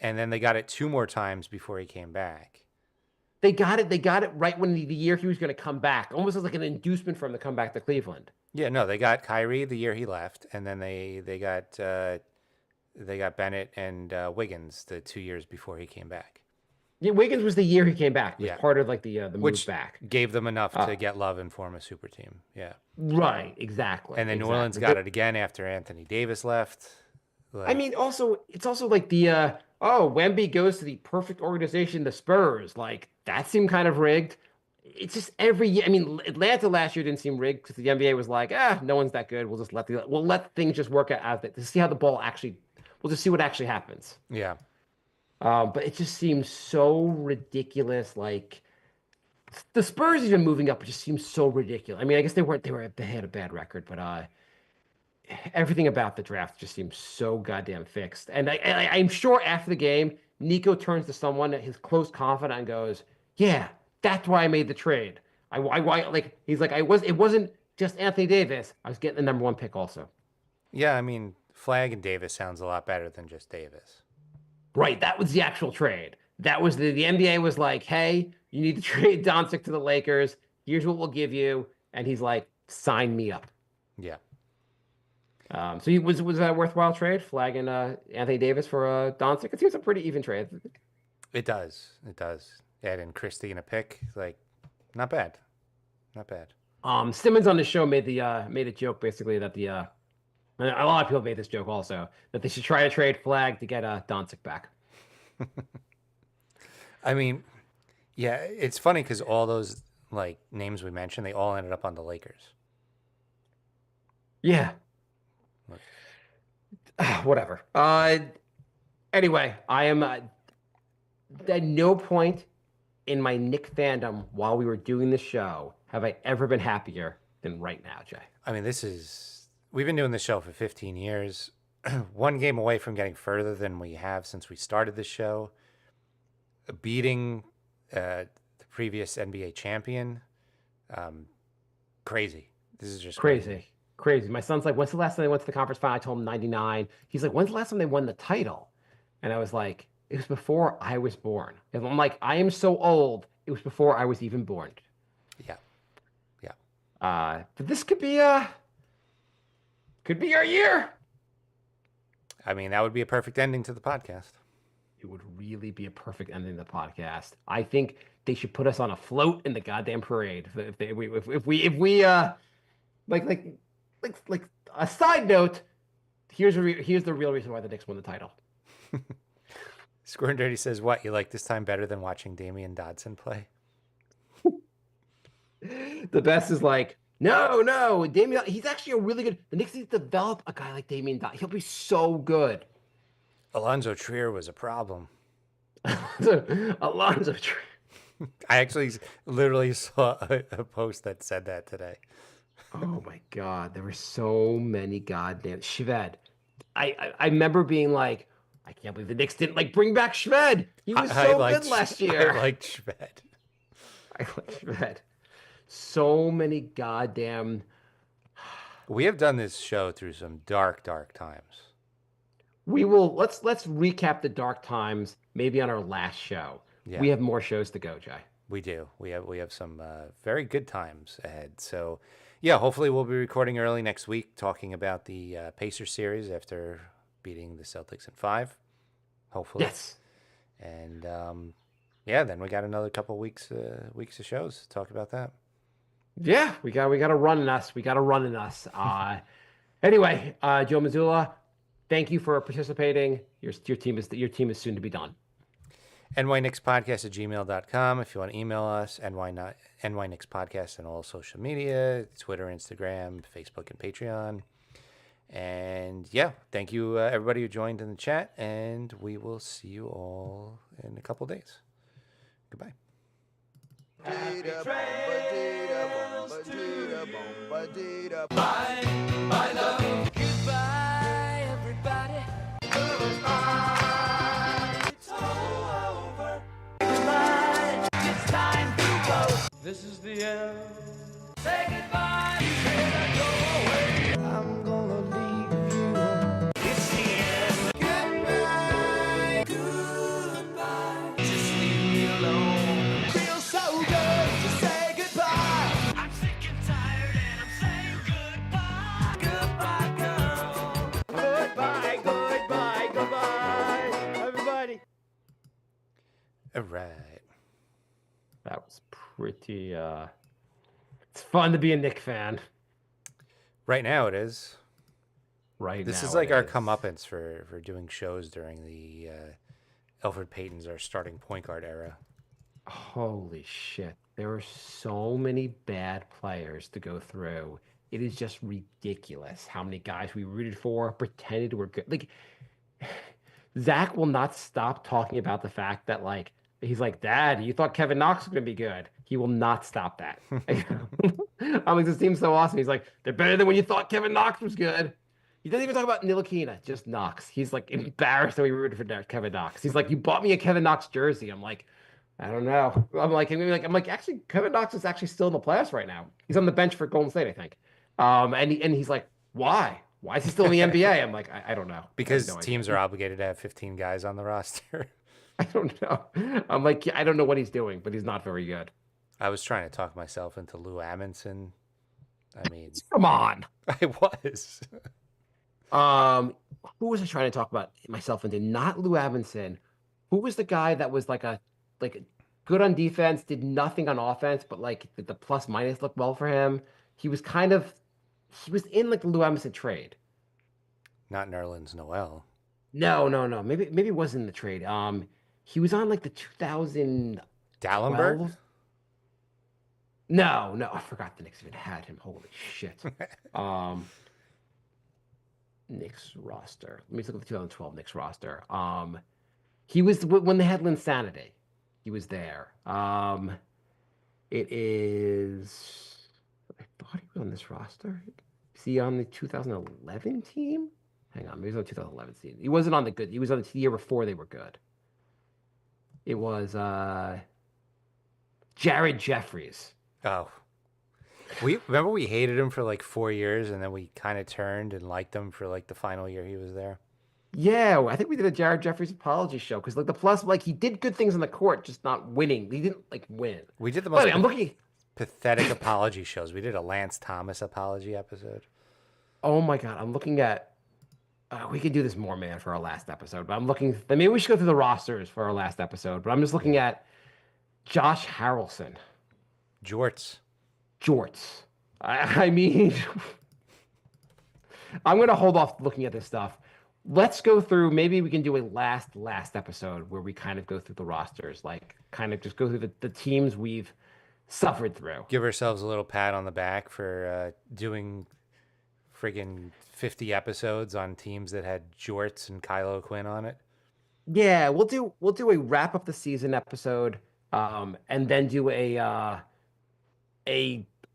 and then they got it 2 more times before he came back.
They got it right when the year he was going to come back, almost as like an inducement for him to come back to Cleveland.
Yeah, no, they got Kyrie the year he left, and then they got Bennett and Wiggins the 2 years before he came back.
Yeah, Wiggins was the year he came back. It was
Yeah.
part of like the move back.
Gave them enough to get Love and form a super team. Yeah.
Right, exactly.
And then New Orleans got it again after Anthony Davis left.
I mean, it's also like the Wemby goes to the perfect organization, the Spurs. Like that seemed kind of rigged. It's just every year. I mean, Atlanta last year didn't seem rigged because the NBA was like, no one's that good. We'll just let things just work out as to see how the ball actually. We'll just see what actually happens.
Yeah.
But it just seems so ridiculous. Like the Spurs even moving up, it just seems so ridiculous. I mean, I guess they had a bad record, but everything about the draft just seems so goddamn fixed. And I'm sure after the game, Nico turns to someone, his close confidant, and goes, "Yeah, that's why I made the trade. It wasn't just Anthony Davis. I was getting the number one pick also."
Yeah, I mean, Flag and Davis sounds a lot better than just Davis.
Right, that was the actual trade. That was the NBA was like, "Hey, you need to trade Doncic to the Lakers. Here's what we'll give you," and he's like, "Sign me up."
Yeah.
So was that a worthwhile trade, flagging Anthony Davis for Doncic? It seems a pretty even trade.
It does. Adding Christie in a pick, like, not bad.
Simmons on the show made a joke basically that a lot of people made this joke also that they should try to trade Flag to get Doncic back.
I mean, yeah, it's funny because all those like names we mentioned, they all ended up on the Lakers.
Yeah. Whatever. Anyway, I am at no point in my Knicks fandom while we were doing this show have I ever been happier than right now, Jay.
I mean, we've been doing this show for 15 years. One game away from getting further than we have since we started the show. Beating the previous NBA champion. Crazy. This is just
crazy. My son's like, "When's the last time they went to the conference final?" I told him 99. He's like, "When's the last time they won the title?" And I was like, "It was before I was born." And I'm like, "I am so old. It was before I was even born."
Yeah.
But this could be our year.
I mean, that would be a perfect ending to the podcast.
It would really be a perfect ending to the podcast. I think they should put us on a float in the goddamn parade. If we like a side note, here's the real reason why the Knicks won the title.
Score and Dirty says, "What, you like this time better than watching Damian Dodson play?"
The best is like, no, Damian. He's actually a really good. The Knicks need to develop a guy like Damian Dodson. He'll be so good.
Alonzo Trier was a problem.
Alonzo Trier.
I actually literally saw a post that said that today.
Oh my God, there were so many goddamn Shved. I remember being like, I can't believe the Knicks didn't bring back Shved. He was so good last year.
I liked Shved.
I like Shved. So many goddamn.
We have done this show through some dark times.
We will let's recap the dark times maybe on our last show. Yeah. We have more shows to go, Jay.
We do. We have some very good times ahead. So, yeah, hopefully we'll be recording early next week talking about the Pacers series after beating the Celtics in 5. Hopefully.
Yes.
And yeah, then we got another couple weeks of shows to talk about that.
Yeah, we got to run in us. We got to run in us. Anyway, Joe Mazzulla, thank you for participating. Your team is soon to be done.
nyknickspodcast@gmail.com if you want to email us. nyknickspodcast on all social media, Twitter, Instagram, Facebook, and Patreon. And yeah, thank you everybody who joined in the chat, and we will see you all in a couple days. Goodbye.
Goodbye, everybody. It's over. Goodbye. It's time to go. This is the end. Say goodbye. You better go away. I'm gonna leave you. It's the end. Goodbye. Goodbye. Just leave me alone. Feels so good to say goodbye. I'm sick and tired and I'm saying goodbye. Goodbye, girl. Goodbye, goodbye, goodbye, everybody.
All right.
That was pretty. It's fun to be a Knick fan.
Right now it is.
Right
This
now
is like
it
our
is.
comeuppance for doing shows during the Alfred Payton's our starting point guard era.
Holy shit. There are so many bad players to go through. It is just ridiculous how many guys we rooted for, pretended were good. Like, Zach will not stop talking about the fact that, like, he's like, Dad, you thought Kevin Knox was going to be good. He will not stop that. I'm like, this team's so awesome. He's like, they're better than when you thought Kevin Knox was good. He doesn't even talk about Ntilikina, just Knox. He's like embarrassed that we rooted for Kevin Knox. He's like, you bought me a Kevin Knox jersey. I'm like, I don't know. I'm like, actually, Kevin Knox is actually still in the playoffs right now. He's on the bench for Golden State, I think. And he's like, why? Why is he still in the NBA? I'm like, I don't know.
Because
I have no
teams
idea.
are obligated to have 15 guys on the roster.
I don't know. I'm like, I don't know what he's doing, but he's not very good.
I was trying to talk myself into Lou Amundsen. I mean,
Come on.
I was.
Who was I trying to talk about myself into? Not Lou Amundsen. Who was the guy that was like good on defense, did nothing on offense, but like the plus minus looked well for him. He was in like the Lou Amundsen trade.
Not Nerlens Noel.
No. Maybe it wasn't in the trade. He was on like the 2012.
Dallenberg?
No, I forgot the Knicks even had him. Holy shit. Knicks roster. Let me look at the 2012 Knicks roster. He was when they had Linsanity. He was there. It is. I thought he was on this roster. Is he on the 2011 team? Hang on, maybe he was on the 2011 team. He wasn't on the good. He was on the year before they were good. It was Jared Jeffries.
Oh. We hated him for like 4 years, and then we kind of turned and liked him for like the final year he was there.
Yeah, I think we did a Jared Jeffries apology show because like the plus, like he did good things on the court, just not winning. He didn't like win.
We did the
By
most
the way, I'm looking.
pathetic apology shows. We did a Lance Thomas apology episode.
Oh my God, I'm looking at. We could do this more, man, for our last episode. But I'm looking. Maybe we should go through the rosters for our last episode. But I'm just looking at Josh Harrelson,
Jorts.
I mean, I'm gonna hold off looking at this stuff. Let's go through. Maybe we can do a last episode where we kind of go through the rosters, like kind of just go through the teams we've suffered through.
Give ourselves a little pat on the back for doing friggin' 50 episodes on teams that had Jorts and Kylo Quinn on it.
Yeah, we'll do a wrap up the season episode, and then do a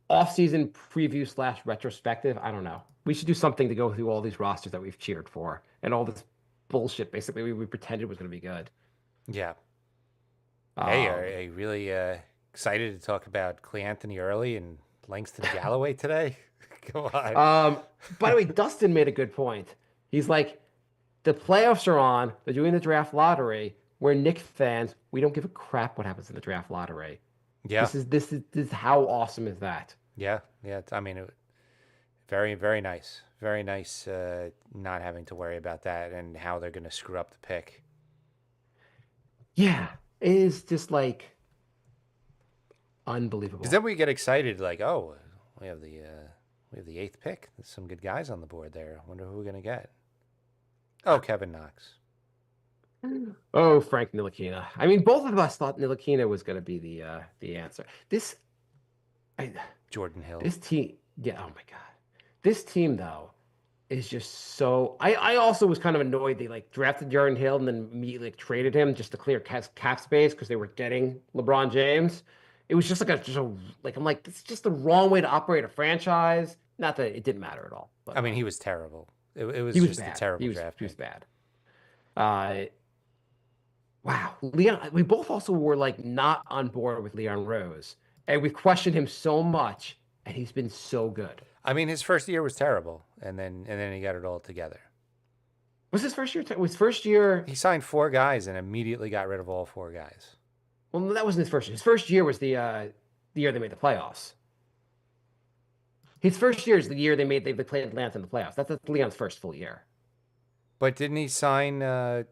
off-season preview / retrospective. I don't know. We should do something to go through all these rosters that we've cheered for and all this bullshit. Basically, we pretended was going to be good.
Yeah. Hey, are you really excited to talk about Clay Anthony Early and Langston Galloway today? Go on.
By the way, Dustin made a good point. He's like, the playoffs are on. They're doing the draft lottery. We're Knicks fans. We don't give a crap what happens in the draft lottery.
Yeah.
This is how awesome is that?
Yeah. I mean, very, very nice. Very nice not having to worry about that and how they're going to screw up the pick.
Yeah, it is just like
Because
unbelievable.
then we get excited, like, oh, we have the uh, we have the eighth pick. There's some good guys on the board there. I wonder who we're gonna get. Oh, Kevin Knox,
Oh, Frank Ntilikina. I mean, both of us thought Ntilikina was going to be the answer. I,
Jordan Hill.
this team, yeah. Oh my God, this team though is just so. I also was kind of annoyed they like drafted Jordan Hill and then immediately like, traded him just to clear cap space because they were getting LeBron James. It was just like like I'm like this is just the wrong way to operate a franchise. Not that it didn't matter at all, but
I mean, he was terrible. It
he
was
was
just a
bad.
terrible draft
He was
pick.
bad. Uh, wow, Leon. We both also were like not on board with Leon Rose, and we questioned him so much, and he's been so good.
I mean, his first year was terrible, and then he got it all together.
Was his first year? Was first year?
He signed 4 guys and immediately got rid of all 4 guys.
Well, no, that wasn't his first year. His first year was the year they made the playoffs. His first year is the year they played Atlanta in the playoffs. That's Leon's first full year.
But didn't he sign? Uh,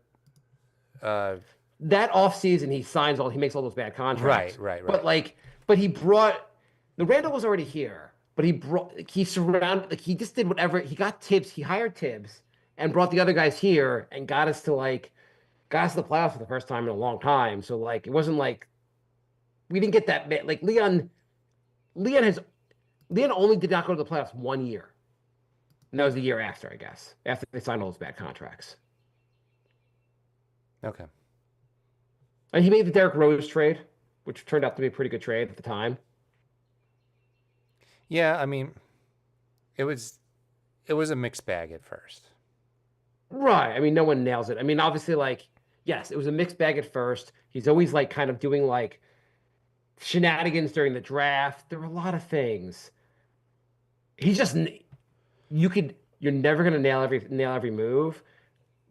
That offseason, he makes all those bad contracts.
right.
But like, but he brought the Randall was already here, but he surrounded like he just did whatever he got Tibbs. He hired Tibbs and brought the other guys here and got us to the playoffs for the first time in a long time. So like, it wasn't like we didn't get that bit. Like Leon has Leon only did not go to the playoffs 1 year. And that was the year after, I guess, after they signed all those bad contracts.
okay.
And he made the Derrick Rose trade, which turned out to be a pretty good trade at the time.
Yeah, I mean, it was a mixed bag at first.
Right. I mean, no one nails it. I mean, obviously, like, yes, it was a mixed bag at first. He's always like kind of doing like shenanigans during the draft. There were a lot of things. He's just you're never gonna nail every move.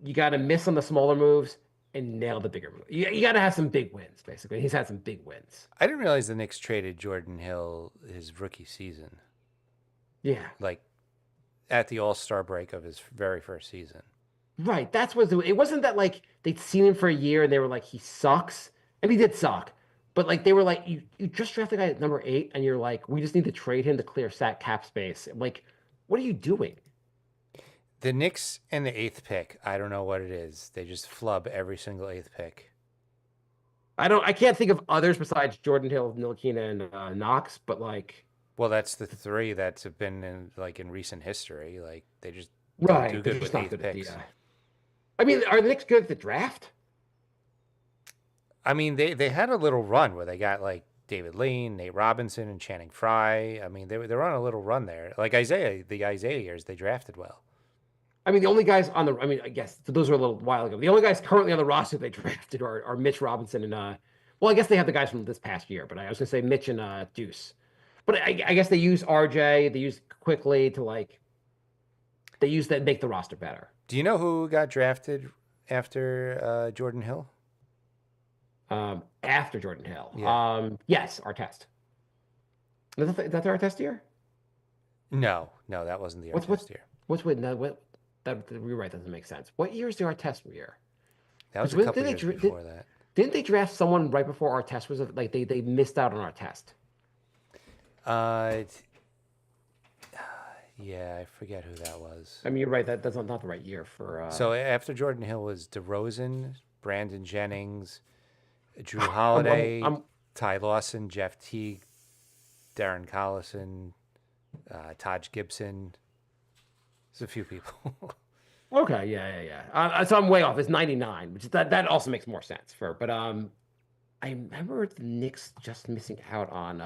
You got to miss on the smaller moves and nail the bigger move. You got to have some big wins, basically. He's had some big wins.
I didn't realize the Knicks traded Jordan Hill his rookie season,
Yeah.
like at the All-Star break of his very first season.
Right. That's what it wasn't that like they'd seen him for a year and they were like, he sucks. And he did suck. But like they were like, you just drafted a guy at number 8 and you're like, we just need to trade him to clear sat cap space. Like, what are you doing?
The Knicks and the eighth pick, I don't know what it is. They just flub every single eighth pick.
I can't think of others besides Jordan Hill, Ntilikina, and Knox, but like,
Well, that's the 3 that have been in recent history. Like they just don't do
right. They're
good
just
with
not
eighth
good at
picks.
I mean, are the Knicks good at the draft?
I mean, they had a little run where they got like David Lane, Nate Robinson, and Channing Frye. I mean, they're on a little run there. Like the Isaiah years, they drafted well.
I mean, the only guys I mean, I guess those were a little while ago. The only guys currently on the roster they drafted are Mitch Robinson and well, I guess they have the guys from this past year, but I was gonna say Mitch and Deuce. But I guess they use RJ, they use quickly to like they use that make the roster better.
Do you know who got drafted after Jordan Hill?
After Jordan Hill.
Yeah.
Yes, our test. Is that our test year?
No, that wasn't the Artest year.
What's with no, what that the rewrite doesn't make sense. What year is the Artest year?
That was a
Did
couple
they
years
dr-
before that.
Didn't they draft someone right before our test was like they missed out on our test?
Yeah, I forget who that was.
I mean, you're right. That's not the right year for.
So after Jordan Hill was DeRozan, Brandon Jennings, Drew
I'm-
Holiday,
I'm-
Ty Lawson, Jeff Teague, Darren Collison, Taj Gibson. There's a few people.
Okay, yeah. So I'm way off. It's 99, which that also makes more sense for. But I remember the Knicks just missing out on.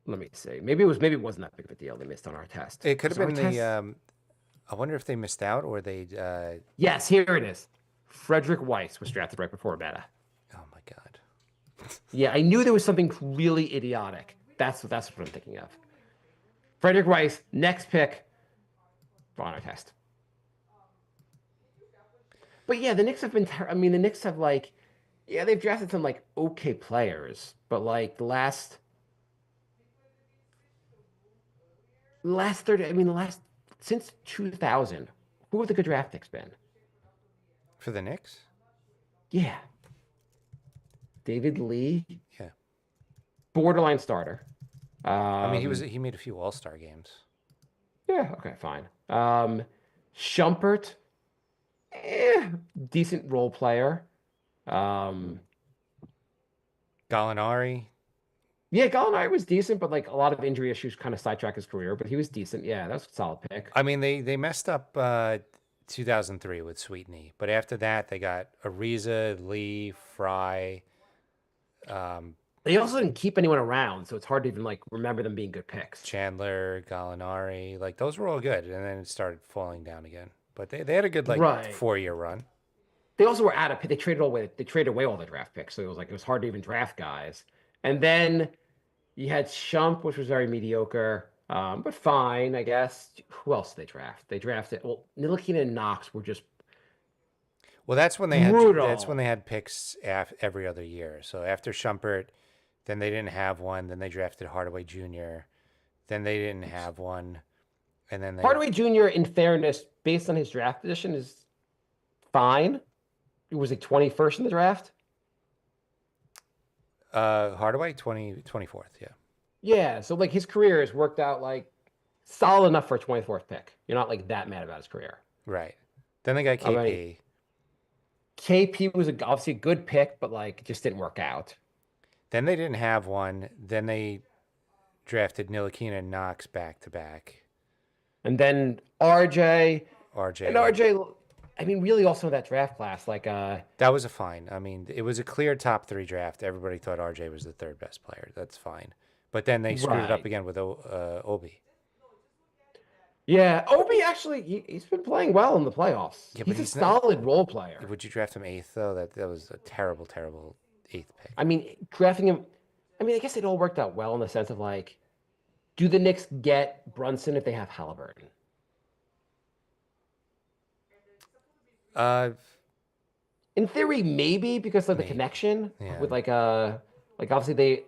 Let me see. Maybe it wasn't that big of a deal. They missed on our test.
It could have
Was
been
our
the.
test-
I wonder if they missed out or they.
Yes, here it is. Frederick Weiss was drafted right before Meta.
Oh my God.
Yeah, I knew there was something really idiotic. That's what I'm thinking of. Frederick Weiss, next pick, on our test. But yeah, the Knicks have been. I mean, the Knicks have like, yeah, they've drafted some like okay players, but like the last 30. I mean, the last since 2000, who have the good draft picks been?
For the Knicks?
Yeah. David Lee,
Yeah.
borderline starter.
I mean, he made a few All-Star games.
Yeah, okay, fine. Shumpert, decent role player. Um,
Gallinari,
yeah, Gallinari was decent, but like a lot of injury issues kind of sidetracked his career, but he was decent. Yeah, that's a solid pick.
I mean, they messed up 2003 with Sweetney, but after that they got Ariza, Lee, Fry.
They also didn't keep anyone around, so it's hard to even like remember them being good picks.
Chandler, Gallinari, like those were all good, and then it started falling down again. But they had a good like
Right.
4-year run.
They also were out of they traded away all the draft picks, so it was hard to even draft guys. And then you had Shump, which was very mediocre, but fine, I guess. Who else did they draft? They drafted Ntilikina and Knox were just
Well, that's when
brutal.
they had picks every other year. So after Shumpert, then they didn't have one. Then they drafted Hardaway Jr. Then they didn't have one, and then they
Hardaway Jr., in fairness, based on his draft position, is fine. It was like 21st in the draft.
Hardaway 24th, yeah.
Yeah, so like his career has worked out like solid enough for a 24th pick. You're not like that mad about his career.
Right. Then they got KP.
All right. KP was obviously a good pick, but like it just didn't work out.
Then they didn't have one. Then they drafted Ntilikina and Knox back to back.
And then RJ.
RJ.
And RJ, I mean, really also in that draft class, like
that was a fine. I mean, it was a clear top 3 draft. Everybody thought RJ was the 3rd best player. That's fine. But then they screwed it up again with Obi.
Yeah, Obi actually he's been playing well in the playoffs.
Yeah,
he's a solid role player.
Would you draft him 8th though? That was a terrible 8th pick.
I mean, drafting him. I mean, I guess it all worked out well in the sense of like, do the Knicks get Brunson if they have Halliburton? In theory, maybe because of the connection with like obviously they.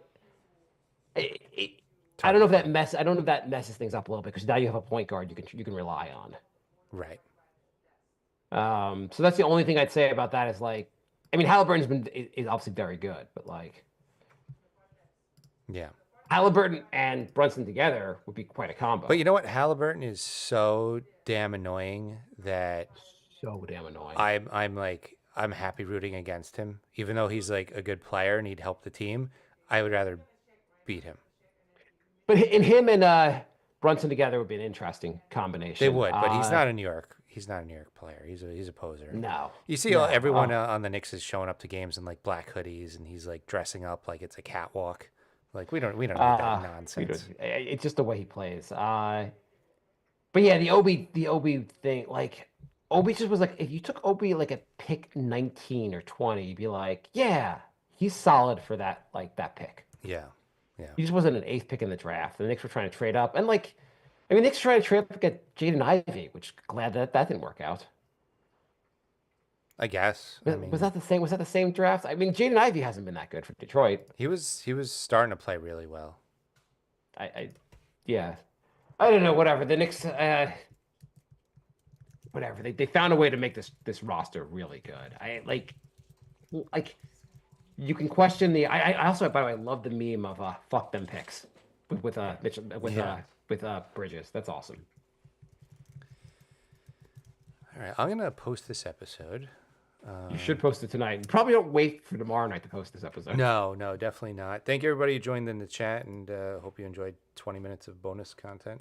I don't know if that messes things up a little bit because now you have a point guard you can rely on.
Right.
So that's the only thing I'd say about that is like, I mean, Halliburton's is obviously very good, but like,
yeah,
Halliburton and Brunson together would be quite a combo.
But you know what? Halliburton is so damn annoying that I'm happy rooting against him, even though he's like a good player and he'd help the team. I would rather beat him.
But in him and Brunson together would be an interesting combination.
They would, but he's not a New York. He's not a New York player. He's a poser.
No.
You see, everyone on the Knicks is showing up to games in like black hoodies, and he's like dressing up like it's a catwalk. Like we don't need that nonsense.
It's just the way he plays. But yeah, the Obi thing, like Obi just was like, if you took Obi like at pick 19 or 20, you'd be like, yeah, he's solid for that pick.
Yeah. Yeah.
He just wasn't an 8th pick in the draft. The Knicks were trying to trade up. And like, I mean, Knicks trying to trade up to get Jaden Ivey, which glad that didn't work out.
I guess.
Was that the same draft? I mean, Jaden Ivey hasn't been that good for Detroit.
He was starting to play really well.
Yeah. I don't know, whatever. The Knicks whatever. They found a way to make this roster really good. I like you can question the. I also, by the way, I love the meme of "fuck them picks" with Bridges. That's awesome.
All right, I'm gonna post this episode.
You should post it tonight. Probably don't wait for tomorrow night to post this episode.
No, definitely not. Thank you everybody who joined in the chat, and hope you enjoyed 20 minutes of bonus content.